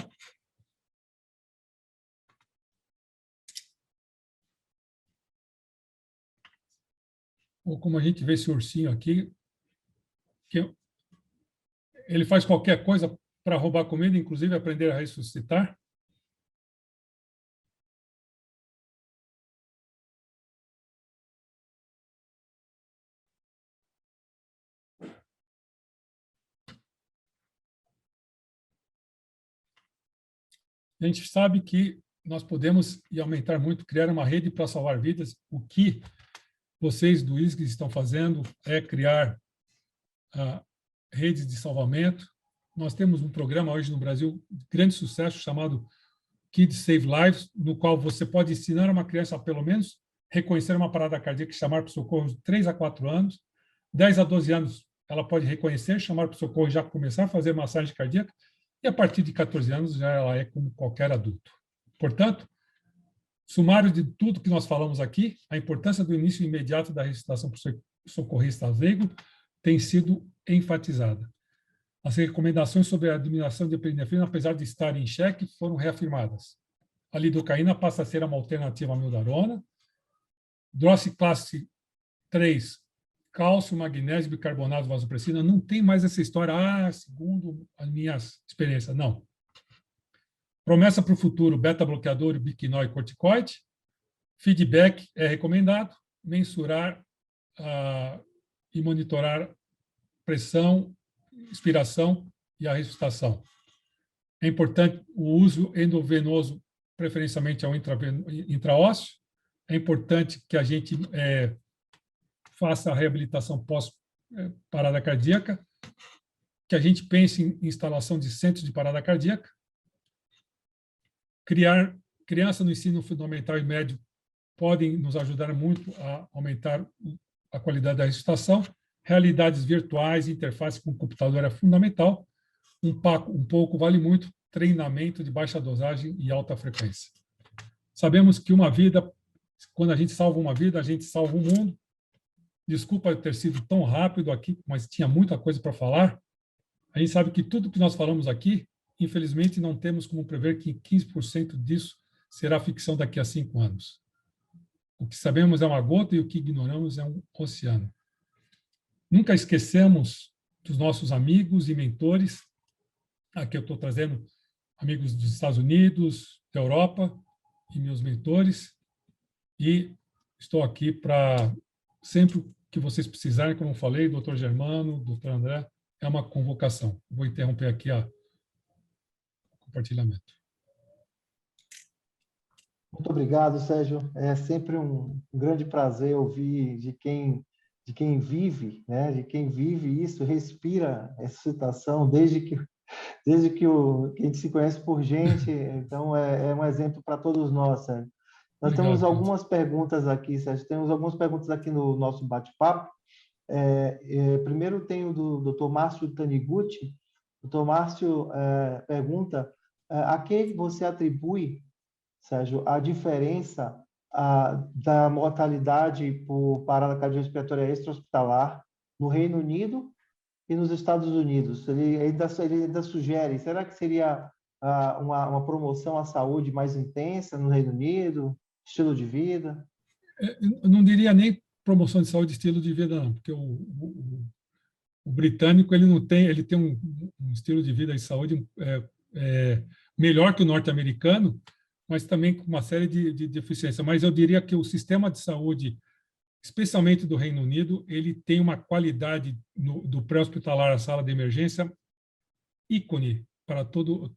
Ou como a gente vê esse ursinho aqui, que ele faz qualquer coisa para roubar comida, inclusive aprender a ressuscitar. A gente sabe que nós podemos e aumentar muito, criar uma rede para salvar vidas. O que vocês do ISG estão fazendo é criar redes de salvamento. Nós temos um programa hoje no Brasil de grande sucesso chamado Kids Save Lives, no qual você pode ensinar uma criança a, pelo menos, reconhecer uma parada cardíaca e chamar para o socorro de 3 a 4 anos. 10 a 12 anos, ela pode reconhecer, chamar para o socorro e já começar a fazer massagem cardíaca. E a partir de 14 anos, já ela é como qualquer adulto. Portanto, sumário de tudo que nós falamos aqui, a importância do início imediato da ressuscitação por socorrista leigo tem sido enfatizada. As recomendações sobre a administração de epinefrina, apesar de estarem em xeque, foram reafirmadas. A lidocaína passa a ser uma alternativa à mildarona. Dose classe 3, cálcio, magnésio, bicarbonato, vasopressina, não tem mais essa história, segundo as minhas experiências, não. Promessa para o futuro, beta-bloqueador, biquinol e corticoide. Feedback é recomendado. Mensurar e monitorar pressão, expiração e a ressuscitação. É importante o uso endovenoso, preferencialmente ao intraósseo. É importante que a gente faça a reabilitação pós-parada cardíaca, que a gente pense em instalação de centros de parada cardíaca, criar criança no ensino fundamental e médio podem nos ajudar muito a aumentar a qualidade da ressuscitação. Realidades virtuais, interface com o computador é fundamental. Um pouco vale muito, treinamento de baixa dosagem e alta frequência. Sabemos que uma vida, quando a gente salva uma vida, a gente salva o mundo. Desculpa ter sido tão rápido aqui, mas tinha muita coisa para falar. A gente sabe que tudo que nós falamos aqui, infelizmente, não temos como prever que 15% disso será ficção daqui a 5 anos. O que sabemos é uma gota e o que ignoramos é um oceano. Nunca esquecemos dos nossos amigos e mentores. Aqui eu estou trazendo amigos dos Estados Unidos, da Europa, e meus mentores. E estou aqui para, sempre que vocês precisarem, como eu falei, doutor Germano, doutor André, é uma convocação. Vou interromper aqui o compartilhamento. Muito obrigado, Sérgio. É sempre um grande prazer ouvir de quem vive, né? De quem vive isso, respira essa situação desde que a gente se conhece por gente. Então, é um exemplo para todos nós, Sérgio. Nós temos algumas perguntas aqui, Sérgio. Temos algumas perguntas aqui no nosso bate-papo. Primeiro tem o do Dr. Márcio Taniguchi. O Dr. Márcio pergunta a que você atribui, Sérgio, a diferença da mortalidade por parada cardiorrespiratória extra-hospitalar no Reino Unido e nos Estados Unidos. Ele ainda sugere, será que seria uma promoção à saúde mais intensa no Reino Unido, estilo de vida? Eu não diria nem promoção de saúde, estilo de vida, não, porque o britânico ele tem um estilo de vida e saúde melhor que o norte-americano, mas também com uma série de deficiências. Mas eu diria que o sistema de saúde, especialmente do Reino Unido, ele tem uma qualidade do pré-hospitalar à sala de emergência ícone para todo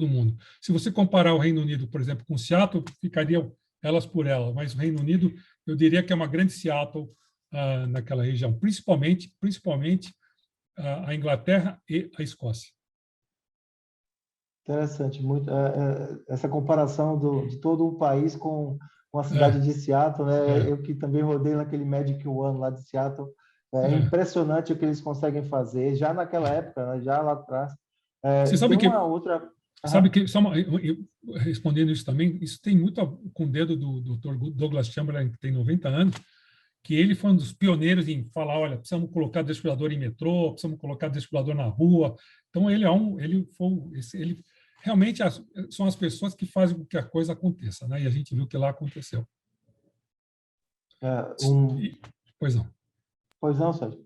mundo. Se você comparar o Reino Unido, por exemplo, com Seattle, ficariam elas por elas, mas o Reino Unido, eu diria que é uma grande Seattle naquela região, principalmente a Inglaterra e a Escócia. Interessante, muito essa comparação de todo o país com a cidade de Seattle, né? Eu que também rodei naquele Magic One lá de Seattle, impressionante o que eles conseguem fazer já naquela época, né? Já lá atrás. Você sabe que sabe que respondendo isso também, isso tem muito com o dedo do Dr. Douglas Chamberlain, que tem 90 anos, que ele foi um dos pioneiros em falar, olha, precisamos colocar desfibrilador em metrô, precisamos colocar desfibrilador na rua. Então, ele realmente são as pessoas que fazem com que a coisa aconteça, né? E a gente viu que lá aconteceu. Pois não. Pois não, Sérgio.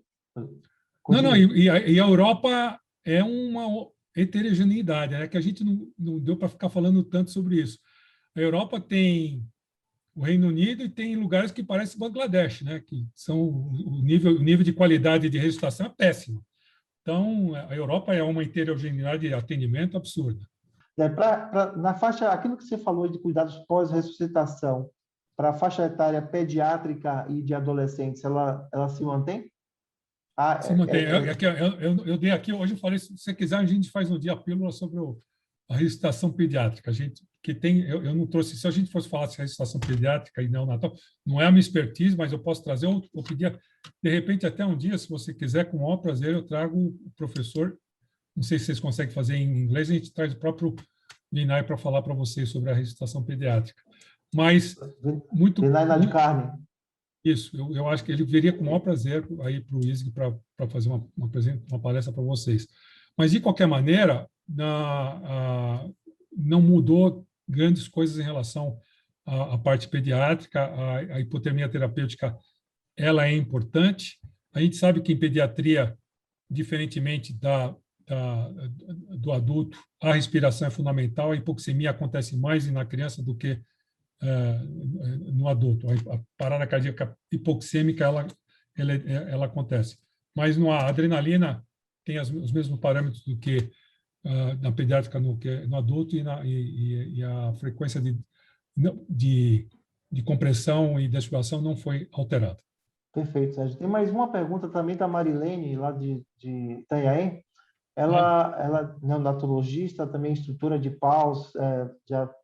Não, e a Europa é uma heterogeneidade, né? Que a gente não deu para ficar falando tanto sobre isso. A Europa tem o Reino Unido e tem lugares que parecem Bangladesh, né? Que são o nível de qualidade de registração é péssimo. Então, a Europa é uma heterogeneidade de atendimento absurda. Na faixa, aquilo que você falou de cuidados pós-ressuscitação, para a faixa etária pediátrica e de adolescentes, ela se mantém? Se mantém. Eu dei aqui, hoje eu falei, se você quiser, a gente faz um dia a pílula sobre a resuscitação pediátrica. A gente que tem, eu não trouxe, se a gente fosse falar de resuscitação pediátrica e neonatal, não é a minha expertise, mas eu posso trazer, eu pedir, de repente, até um dia, se você quiser, com o maior prazer, eu trago o professor, não sei se vocês conseguem fazer em inglês, a gente traz o próprio Vinay para falar para vocês sobre a resuscitação pediátrica. Mas, muito... Vinay Nadkarni. Isso, eu acho que ele viria com o maior prazer aí para o ISG para fazer uma palestra para vocês. Mas, de qualquer maneira, não mudou grandes coisas em relação à parte pediátrica. A hipotermia terapêutica ela é importante. A gente sabe que em pediatria, diferentemente do adulto, a respiração é fundamental. A hipoxemia acontece mais na criança do que no adulto. A parada cardíaca hipoxêmica ela acontece. Mas a adrenalina tem os mesmos parâmetros do que na pediátrica no adulto e a frequência de compressão e desfibrilação não foi alterada. Perfeito, Sérgio. Tem mais uma pergunta também da Marilene, lá de Itanhaém. Ela é neonatologista, também instrutora de PAUS, já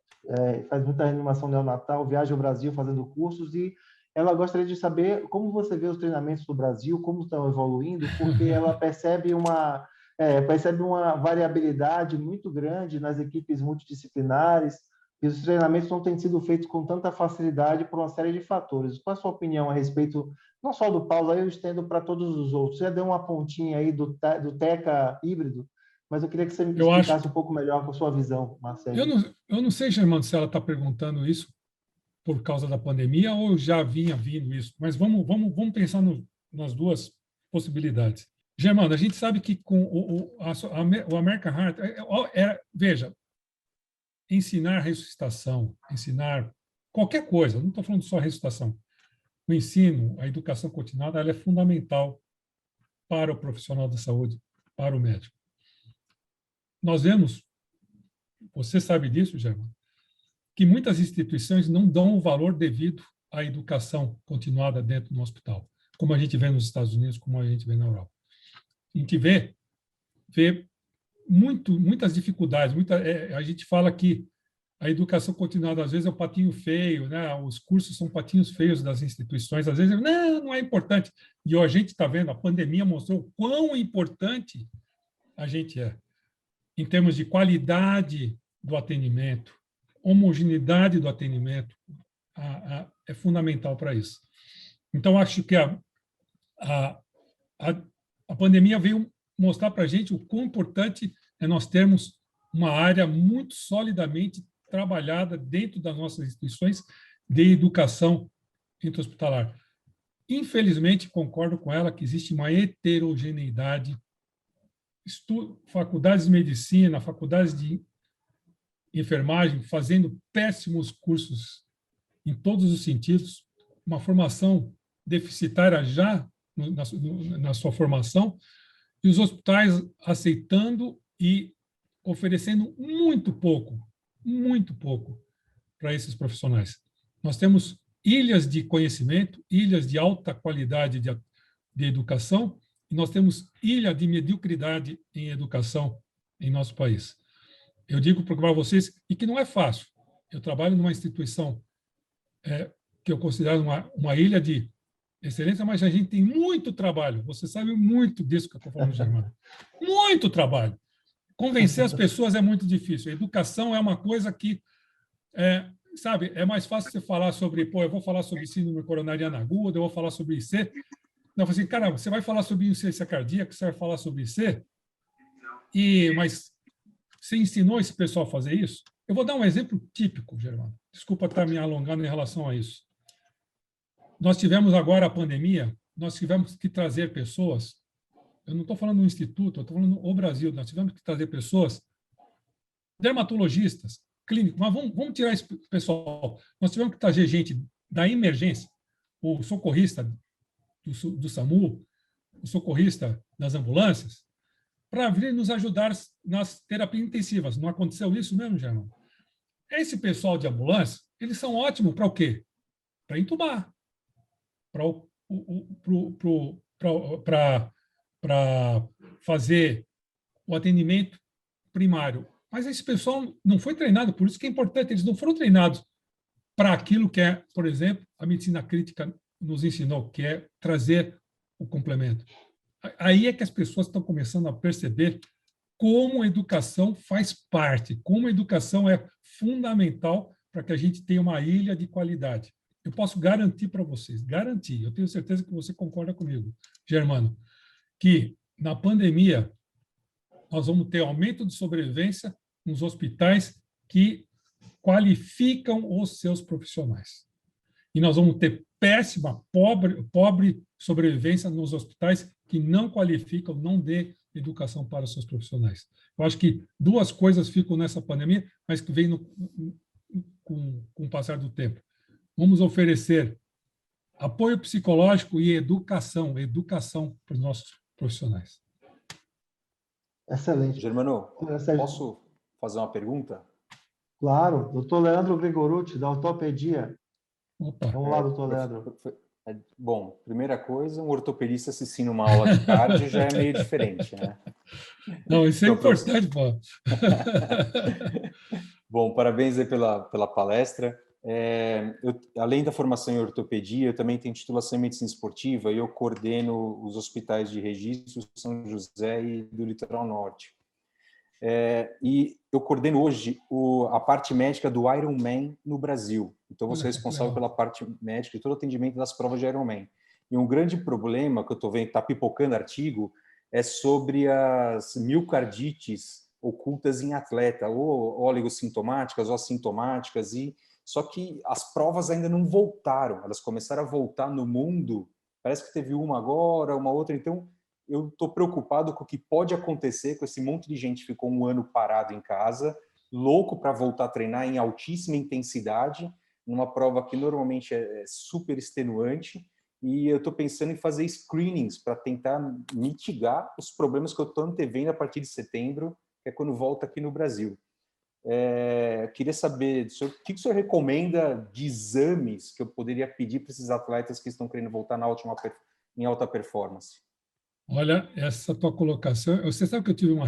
faz muita reanimação neonatal, viaja ao Brasil fazendo cursos e ela gostaria de saber como você vê os treinamentos do Brasil, como estão evoluindo, porque ela percebe uma variabilidade muito grande nas equipes multidisciplinares e os treinamentos não têm sido feitos com tanta facilidade por uma série de fatores. Qual a sua opinião a respeito, não só do Paulo, aí eu estendo para todos os outros. Você já deu uma pontinha aí do TECA híbrido, mas eu queria que você me explicasse um pouco melhor com a sua visão, Marcelo. Eu não sei, Germano, se ela está perguntando isso por causa da pandemia ou já vinha vindo isso, mas vamos pensar nas duas possibilidades. Germano, a gente sabe que com o American Heart, veja, ensinar ressuscitação, ensinar qualquer coisa, não estou falando só ressuscitação, o ensino, a educação continuada, ela é fundamental para o profissional da saúde, para o médico. Nós vemos, você sabe disso, Germano, que muitas instituições não dão o valor devido à educação continuada dentro do hospital, como a gente vê nos Estados Unidos, como a gente vê na Europa. A gente vê muitas dificuldades. A gente fala que a educação continuada, às vezes, é o patinho feio, né? Os cursos são patinhos feios das instituições, às vezes, não é importante. E a gente está vendo, a pandemia mostrou quão importante a gente é, em termos de qualidade do atendimento, homogeneidade do atendimento, é fundamental para isso. Então, acho que a pandemia veio mostrar para a gente o quão importante é nós termos uma área muito solidamente trabalhada dentro das nossas instituições de educação intra-hospitalar. Infelizmente, concordo com ela que existe uma heterogeneidade. Faculdades de medicina, faculdades de enfermagem fazendo péssimos cursos em todos os sentidos, uma formação deficitária já na sua formação, e os hospitais aceitando e oferecendo muito pouco para esses profissionais. Nós temos ilhas de conhecimento, ilhas de alta qualidade de educação, e nós temos ilha de mediocridade em educação em nosso país. Eu digo para vocês, e que não é fácil. Eu trabalho numa instituição que eu considero uma ilha de excelência, mas a gente tem muito trabalho. Você sabe muito disso que eu estou falando, Germano. Muito trabalho. Convencer as pessoas é muito difícil. A educação é uma coisa que sabe, é mais fácil você falar sobre, eu vou falar sobre síndrome coronariana aguda, eu vou falar sobre IC. Não, eu falei assim, caramba, você vai falar sobre insuficiência cardíaca, você vai falar sobre IC, mas você ensinou esse pessoal a fazer isso? Eu vou dar um exemplo típico, Germano. Desculpa estar me alongando em relação a isso. Nós tivemos agora a pandemia, nós tivemos que trazer pessoas, eu não estou falando no Instituto, eu estou falando no Brasil, nós tivemos que trazer pessoas, dermatologistas, clínicos, mas vamos tirar esse pessoal. Nós tivemos que trazer gente da emergência, o socorrista do SAMU, o socorrista das ambulâncias, para vir nos ajudar nas terapias intensivas. Não aconteceu isso mesmo, Germano? Esse pessoal de ambulância, eles são ótimos para o quê? Para entubar, para fazer o atendimento primário. Mas esse pessoal não foi treinado, por isso que é importante, eles não foram treinados para aquilo que é, por exemplo, a medicina crítica nos ensinou, que é trazer o complemento. Aí é que as pessoas estão começando a perceber como a educação faz parte, como a educação é fundamental para que a gente tenha uma ilha de qualidade. Eu posso garantir para vocês, garantir, eu tenho certeza que você concorda comigo, Germano, que na pandemia nós vamos ter aumento de sobrevivência nos hospitais que qualificam os seus profissionais. E nós vamos ter péssima, pobre sobrevivência nos hospitais que não qualificam, não dê educação para os seus profissionais. Eu acho que duas coisas ficam nessa pandemia, mas que vêm com o passar do tempo. Vamos oferecer apoio psicológico e educação para os nossos profissionais. Excelente. Germano, posso fazer uma pergunta? Claro. Doutor Leandro Gregorucci, da Ortopedia. Opa. Vamos lá, doutor Leandro. Bom, primeira coisa, um ortopedista assistindo uma aula de cardio já é meio diferente, né? Não, isso é importante, pô. Bom, parabéns aí pela palestra. Além da formação em ortopedia, eu também tenho titulação em medicina esportiva e eu coordeno os hospitais de registro São José e do Litoral Norte. E eu coordeno hoje a parte médica do Ironman no Brasil. Então, eu sou responsável pela parte médica e todo o atendimento das provas de Ironman. E um grande problema que eu estou vendo, que está pipocando artigo, é sobre as miocardites ocultas em atleta, ou oligossintomáticas ou assintomáticas. Só que as provas ainda não voltaram. Elas começaram a voltar no mundo. Parece que teve uma agora, uma outra. Então, eu estou preocupado com o que pode acontecer com esse monte de gente que ficou um ano parado em casa, louco para voltar a treinar em altíssima intensidade, numa prova que normalmente é super extenuante, e eu estou pensando em fazer screenings para tentar mitigar os problemas que eu estou antevendo a partir de setembro, que é quando volta aqui no Brasil. Queria saber, o que o senhor recomenda de exames que eu poderia pedir para esses atletas que estão querendo voltar em alta performance? Olha, essa tua colocação, você sabe que eu tive uma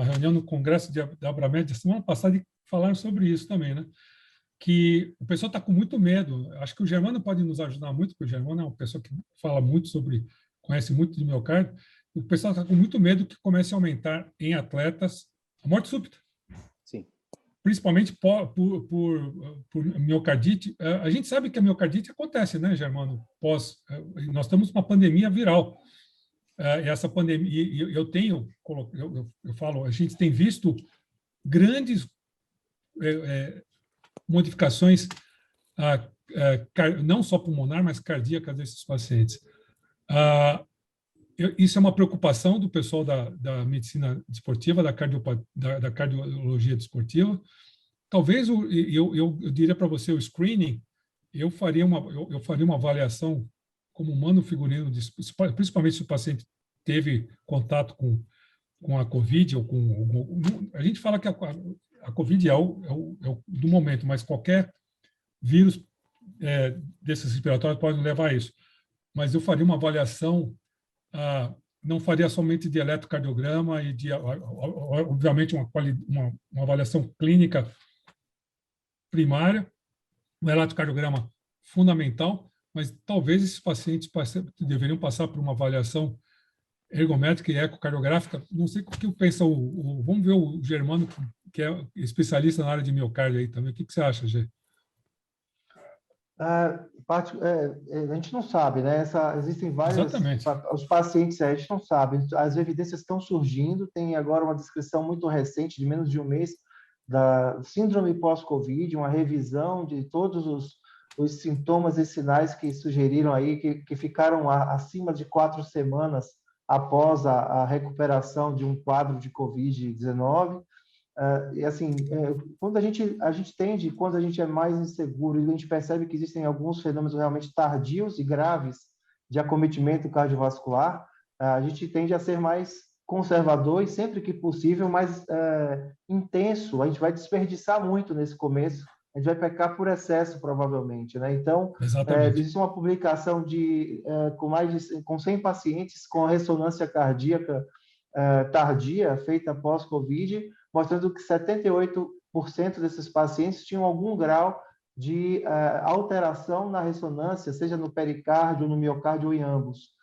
reunião no Congresso da Abramed semana passada e falaram sobre isso também, né? Que o pessoal está com muito medo. Acho que o Germano pode nos ajudar muito, porque o Germano é uma pessoa que fala muito conhece muito de miocárdio. O pessoal está com muito medo que comece a aumentar em atletas a morte súbita. Sim. Principalmente por miocardite. A gente sabe que a miocardite acontece, né, Germano? Nós temos uma pandemia viral. Essa pandemia, eu falo, a gente tem visto grandes modificações, não só pulmonar, mas cardíacas desses pacientes. Isso é uma preocupação do pessoal da medicina desportiva, da cardiologia desportiva. Talvez, eu diria para você, o screening, eu faria uma avaliação como humano figurino, principalmente se o paciente teve contato com a COVID, ou a gente fala que a COVID é o do momento, mas qualquer vírus desses respiratórios pode levar a isso. Mas eu faria uma avaliação, não faria somente de eletrocardiograma e obviamente, uma avaliação clínica primária, um eletrocardiograma fundamental, mas talvez esses pacientes deveriam passar por uma avaliação ergométrica e ecocardiográfica. Não sei o que pensa vamos ver o Germano, que é especialista na área de miocárdio aí também. O que você acha, Gê? A gente não sabe, né? Existem vários Exatamente. os pacientes, a gente não sabe. As evidências estão surgindo. Tem agora uma descrição muito recente, de menos de um mês, da síndrome pós-Covid, uma revisão de todos os sintomas e sinais que sugeriram aí, que ficaram acima de 4 semanas após a recuperação de um quadro de Covid-19. E assim, quando a gente tende, quando a gente é mais inseguro e a gente percebe que existem alguns fenômenos realmente tardios e graves de acometimento cardiovascular, a gente tende a ser mais conservador e sempre que possível mais intenso. A gente vai desperdiçar muito nesse começo, a gente vai pecar por excesso provavelmente, né? Então, existe uma publicação com 100 pacientes com ressonância cardíaca tardia feita pós-Covid, mostrando que 78% desses pacientes tinham algum grau de alteração na ressonância, seja no pericárdio, no miocárdio ou em ambos.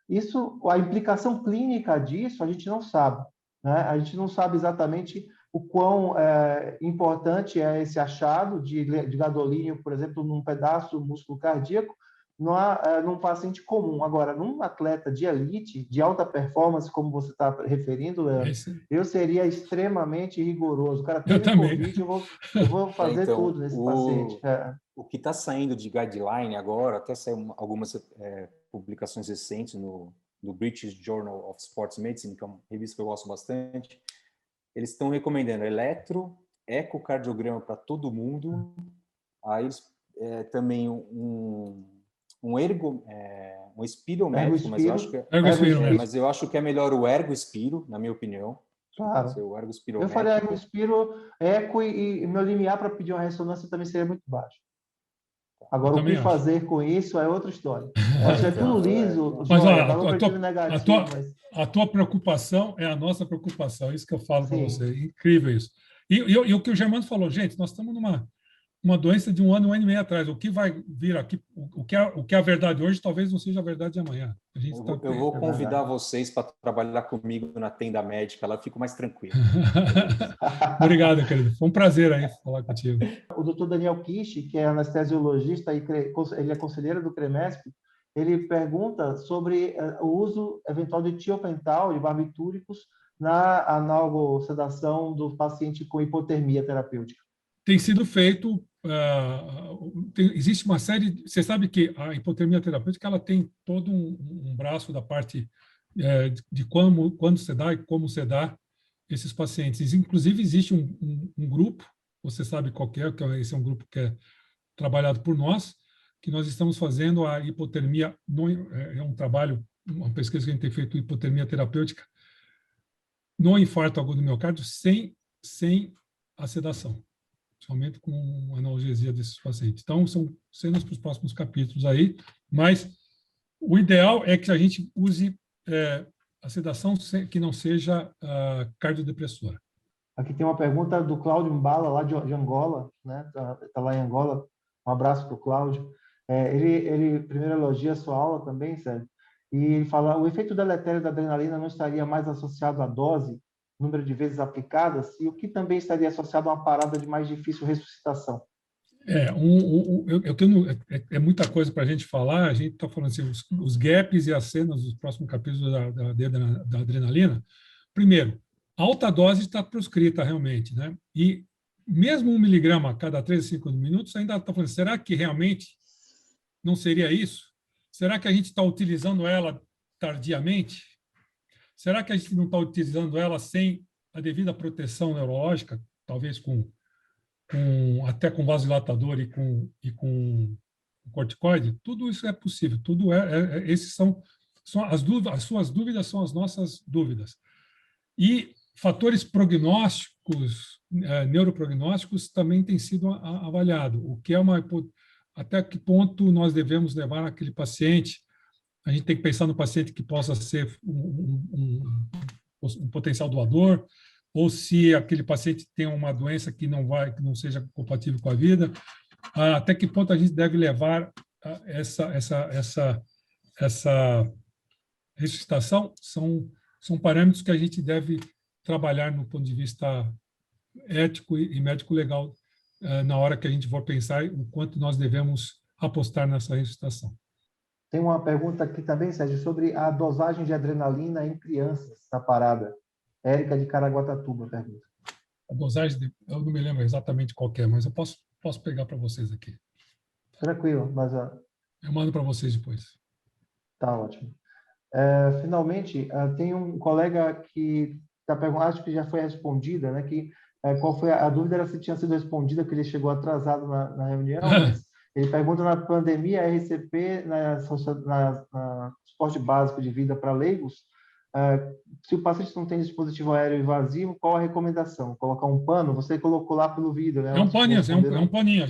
Isso, a implicação clínica disso, a gente não sabe, né? A gente não sabe exatamente o quão importante é esse achado de gadolínio, por exemplo, num pedaço do músculo cardíaco, num paciente comum. Agora, num atleta de elite, de alta performance, como você está referindo, Leandro, eu seria extremamente rigoroso. O cara teve Covid, eu vou fazer tudo nesse paciente. O que está saindo de guideline agora, até saiu algumas publicações recentes no British Journal of Sports Medicine, que é uma revista que eu gosto bastante, eles estão recomendando ecocardiograma para todo mundo, aí também um espirométrico, mas eu acho que é melhor o ergospiro, na minha opinião. Claro. Eu faria ergospiro, eco e meu limiar para pedir uma ressonância também seria muito baixo. Agora, o que fazer com isso é outra história. Pode ser tudo liso, mas a tua preocupação é a nossa preocupação, é isso que eu falo para você. Incrível isso. E o que o Germano falou, gente, nós estamos numa doença de um ano e meio atrás. O que vai vir aqui, o que é a verdade hoje, talvez não seja a verdade de amanhã. Eu vou convidar vocês para trabalhar comigo na tenda médica, lá eu fico mais tranquilo. Obrigado, querido. Foi um prazer aí falar contigo. O Dr. Daniel Kishi, que é anestesiologista e ele é conselheiro do CREMESP, ele pergunta sobre o uso eventual de tiopental, de barbitúricos, na analgosedação do paciente com hipotermia terapêutica. Tem sido feito, existe uma série, você sabe que a hipotermia terapêutica ela tem todo um braço da parte de quando se dá e como se dá esses pacientes. Inclusive, existe um grupo, você sabe qual que é, esse é um grupo que é trabalhado por nós, que nós estamos fazendo a hipotermia, é um trabalho, uma pesquisa que a gente tem feito, hipotermia terapêutica, no infarto agudo do miocárdio, sem a sedação, somente com analgesia desses pacientes. Então, são cenas para os próximos capítulos aí, mas o ideal é que a gente use a sedação que não seja cardiodepressora. Aqui tem uma pergunta do Cláudio Mbala, lá de Angola, né? Tá lá em Angola. Um abraço para o Cláudio. Ele primeiro elogia a sua aula também, Sérgio, e ele fala: o efeito deletério da adrenalina não estaria mais associado à dose, número de vezes aplicadas, e o que também estaria associado a uma parada de mais difícil ressuscitação? É muita coisa para a gente falar. A gente está falando assim, os gaps e as cenas dos próximos capítulos da adrenalina. Primeiro, alta dose está proscrita realmente, né? E mesmo 1 miligrama a cada 3 a 5 minutos, ainda está falando, será que realmente não seria isso? Será que a gente está utilizando ela tardiamente? Será que a gente não está utilizando ela sem a devida proteção neurológica, talvez até com vasodilatador e com corticoide? Tudo isso é possível. Esses são as dúvidas. As suas dúvidas são as nossas dúvidas. E fatores prognósticos, neuroprognósticos, também têm sido avaliados. O que até que ponto nós devemos levar aquele paciente? A gente tem que pensar no paciente que possa ser um potencial doador, ou se aquele paciente tem uma doença que não seja compatível com a vida. Até que ponto a gente deve levar essa ressuscitação? São parâmetros que a gente deve trabalhar no ponto de vista ético e médico-legal na hora que a gente for pensar o quanto nós devemos apostar nessa ressuscitação. Tem uma pergunta aqui também, Sérgio, sobre a dosagem de adrenalina em crianças na parada. Érica de Caraguatatuba pergunta. A dosagem, eu não me lembro exatamente qual é, mas eu posso pegar para vocês aqui. Tranquilo, mas... Eu mando para vocês depois. Tá ótimo. Finalmente, tem um colega que está perguntando, acho que já foi respondida, né? Que, qual foi a dúvida era se tinha sido respondida, que ele chegou atrasado na reunião, mas ele pergunta na pandemia, a RCP, na suporte básico de vida para leigos, se o paciente não tem dispositivo aéreo invasivo, qual a recomendação? Colocar um pano? Você colocou lá pelo vídeo, né? É um paninho, é um paninho. A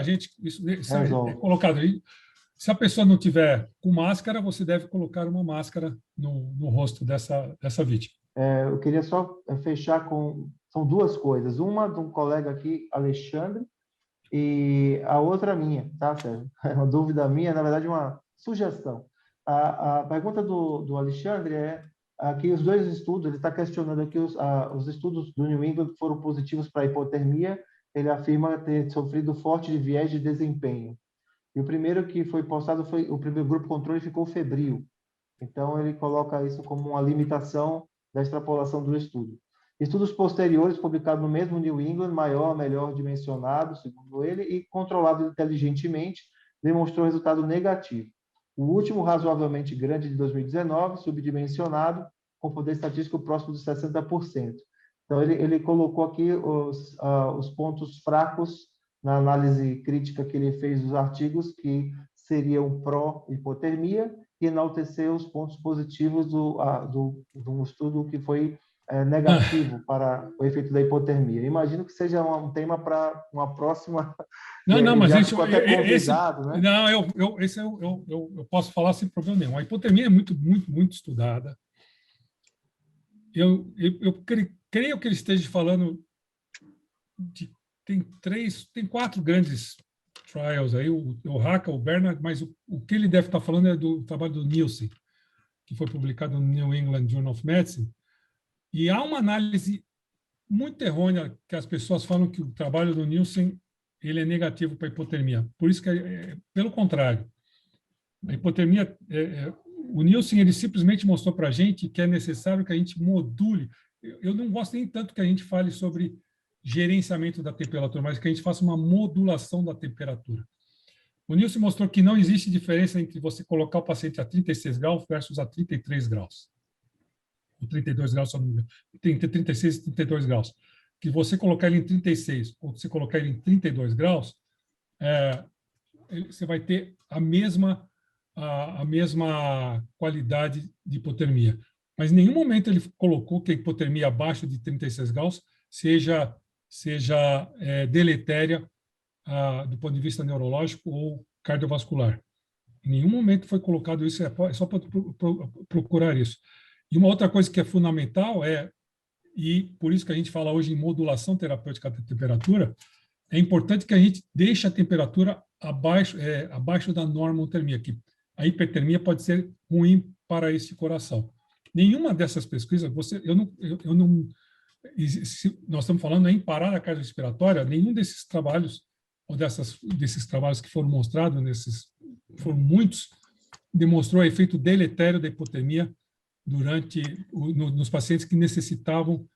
gente, isso é colocado aí. Se a pessoa não tiver com máscara, você deve colocar uma máscara no rosto dessa vítima. Eu queria só fechar com... São duas coisas. Uma de um colega aqui, Alexandre, e a outra minha, tá, Sérgio? É uma dúvida minha, na verdade, uma sugestão. A pergunta do Alexandre é que os dois estudos, ele está questionando aqui os estudos do New England foram positivos para hipotermia, ele afirma ter sofrido forte viés de desempenho. E o primeiro que foi postado foi o primeiro grupo controle ficou febril. Então, ele coloca isso como uma limitação da extrapolação do estudo. Estudos posteriores, publicados no mesmo New England, maior, melhor dimensionado, segundo ele, e controlado inteligentemente, demonstrou resultado negativo. O último, razoavelmente grande, de 2019, subdimensionado, com poder estatístico próximo de 60%. Então, ele colocou aqui os pontos fracos na análise crítica que ele fez dos artigos, que seriam pró-hipotermia, e enaltecer os pontos positivos do estudo que foi negativo para o efeito da hipotermia. Imagino que seja um tema para uma próxima... Não, mas esse, né? Não, eu posso falar sem problema nenhum. A hipotermia é muito, muito, muito estudada. Eu creio que ele esteja falando tem 4 grandes trials aí, o Haka, o Bernard, mas o que ele deve estar falando é do trabalho do Nielsen, que foi publicado no New England Journal of Medicine. E há uma análise muito errônea que as pessoas falam que o trabalho do Nielsen ele é negativo para a hipotermia. Por isso que, pelo contrário, a hipotermia, o Nielsen ele simplesmente mostrou para a gente que é necessário que a gente module. Eu não gosto nem tanto que a gente fale sobre gerenciamento da temperatura, mas que a gente faça uma modulação da temperatura. O Nielsen mostrou que não existe diferença entre você colocar o paciente a 36 graus versus a 33 graus. Ou 32 graus, só não me engano. Entre 36 e 32 graus. Que você colocar ele em 36 ou você colocar ele em 32 graus, você vai ter a mesma qualidade de hipotermia. Mas em nenhum momento ele colocou que a hipotermia abaixo de 36 graus seja deletéria do ponto de vista neurológico ou cardiovascular. Em nenhum momento foi colocado isso, é só para procurar isso. E uma outra coisa que é fundamental e por isso que a gente fala hoje em modulação terapêutica da temperatura, é importante que a gente deixe a temperatura abaixo da normotermia, que a hipertermia pode ser ruim para esse coração. Nenhuma dessas pesquisas, nós estamos falando em parada cardiorrespiratória, nenhum desses trabalhos, ou desses trabalhos que foram mostrados, foram muitos, demonstrou efeito deletério da hipotermia nos pacientes que necessitavam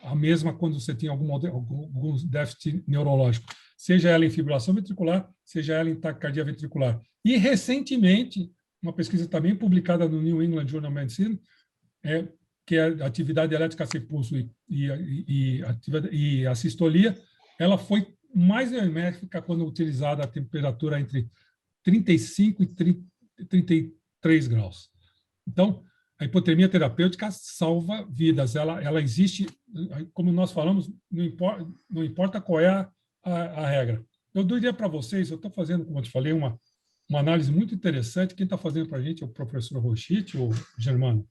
a mesma quando você tinha algum déficit neurológico, seja ela em fibrilação ventricular, seja ela em taquicardia ventricular. E, recentemente, uma pesquisa também publicada no New England Journal of Medicine, que é a atividade elétrica sem pulso e a sistolia, ela foi mais benéfica quando utilizada a temperatura entre 35 e 33 graus. Então, a hipotermia terapêutica salva vidas. Ela existe, como nós falamos, não importa qual é a regra. Eu diria para vocês, eu estou fazendo, como eu te falei, uma análise muito interessante. Quem está fazendo para a gente é o professor Rochit, o Germano.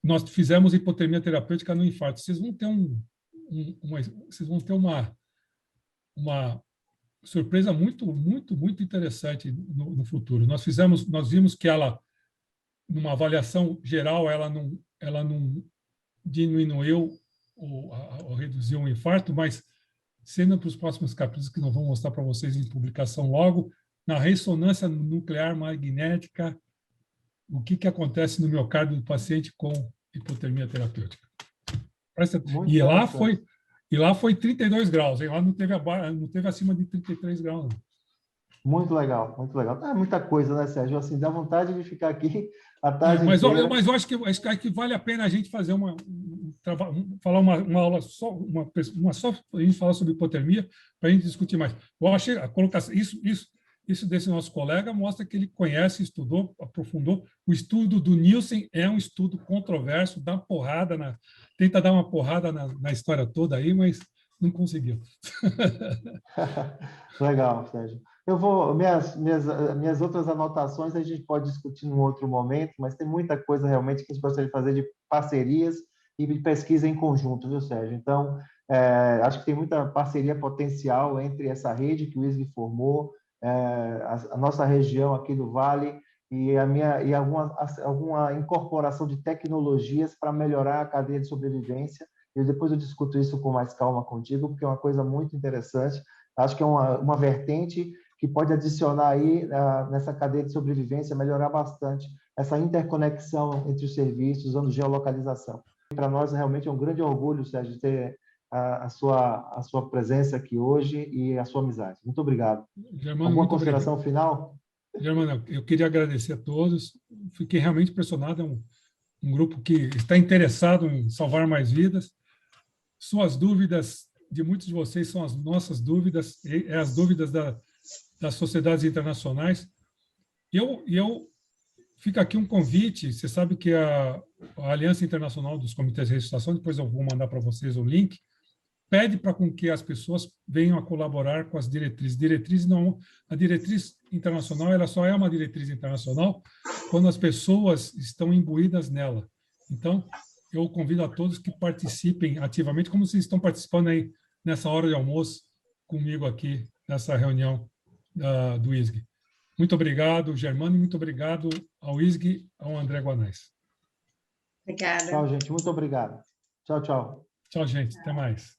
Nós fizemos hipotermia terapêutica no infarto. Vocês vão ter uma surpresa muito, muito, muito interessante no futuro. Nós vimos que ela, numa avaliação geral, ela não diminuiu ou reduziu um infarto, mas sendo para os próximos capítulos que nós vamos mostrar para vocês em publicação logo, na ressonância nuclear magnética, o que acontece no miocárdio do paciente com hipotermia terapêutica. E lá foi 32 graus, hein? Lá não teve acima de 33 graus. Não. Muito legal, muito legal. É muita coisa, né, Sérgio? Assim, dá vontade de ficar aqui a tarde mas inteira. Eu acho que vale a pena a gente fazer falar uma aula só, só a gente falar sobre hipotermia, para a gente discutir mais. Eu achei a colocação, isso desse nosso colega mostra que ele conhece, estudou, aprofundou. O estudo do Nielsen é um estudo controverso, tenta dar uma porrada na história toda aí, mas não conseguiu. Legal, Sérgio. Eu vou minhas outras anotações a gente pode discutir num outro momento, mas tem muita coisa realmente que a gente gostaria de fazer de parcerias e de pesquisa em conjunto, viu, Sérgio? Então, acho que tem muita parceria potencial entre essa rede que o ISG formou, a nossa região aqui do Vale e alguma incorporação de tecnologias para melhorar a cadeia de sobrevivência. E depois eu discuto isso com mais calma contigo, porque é uma coisa muito interessante. Acho que é uma vertente que pode adicionar aí nessa cadeia de sobrevivência, melhorar bastante essa interconexão entre os serviços, usando geolocalização. Para nós, realmente é um grande orgulho, Sérgio, ter a sua presença aqui hoje e a sua amizade. Muito obrigado. Germano, alguma consideração final? Germano, eu queria agradecer a todos. Fiquei realmente impressionado. É um grupo que está interessado em salvar mais vidas. Suas dúvidas de muitos de vocês são as nossas dúvidas, as dúvidas das sociedades internacionais. E eu fica aqui um convite. Você sabe que a Aliança Internacional dos Comitês de Ressuscitação, depois eu vou mandar para vocês o link, pede para que as pessoas venham a colaborar com as diretrizes. A diretriz internacional ela só é uma diretriz internacional quando as pessoas estão imbuídas nela. Então, eu convido a todos que participem ativamente, como vocês estão participando aí nessa hora de almoço comigo aqui, nessa reunião do ISG. Muito obrigado, Germano, e muito obrigado ao ISG e ao André Guanais. Obrigada. Tchau, gente. Muito obrigado. Tchau, tchau. Tchau, gente. Até mais.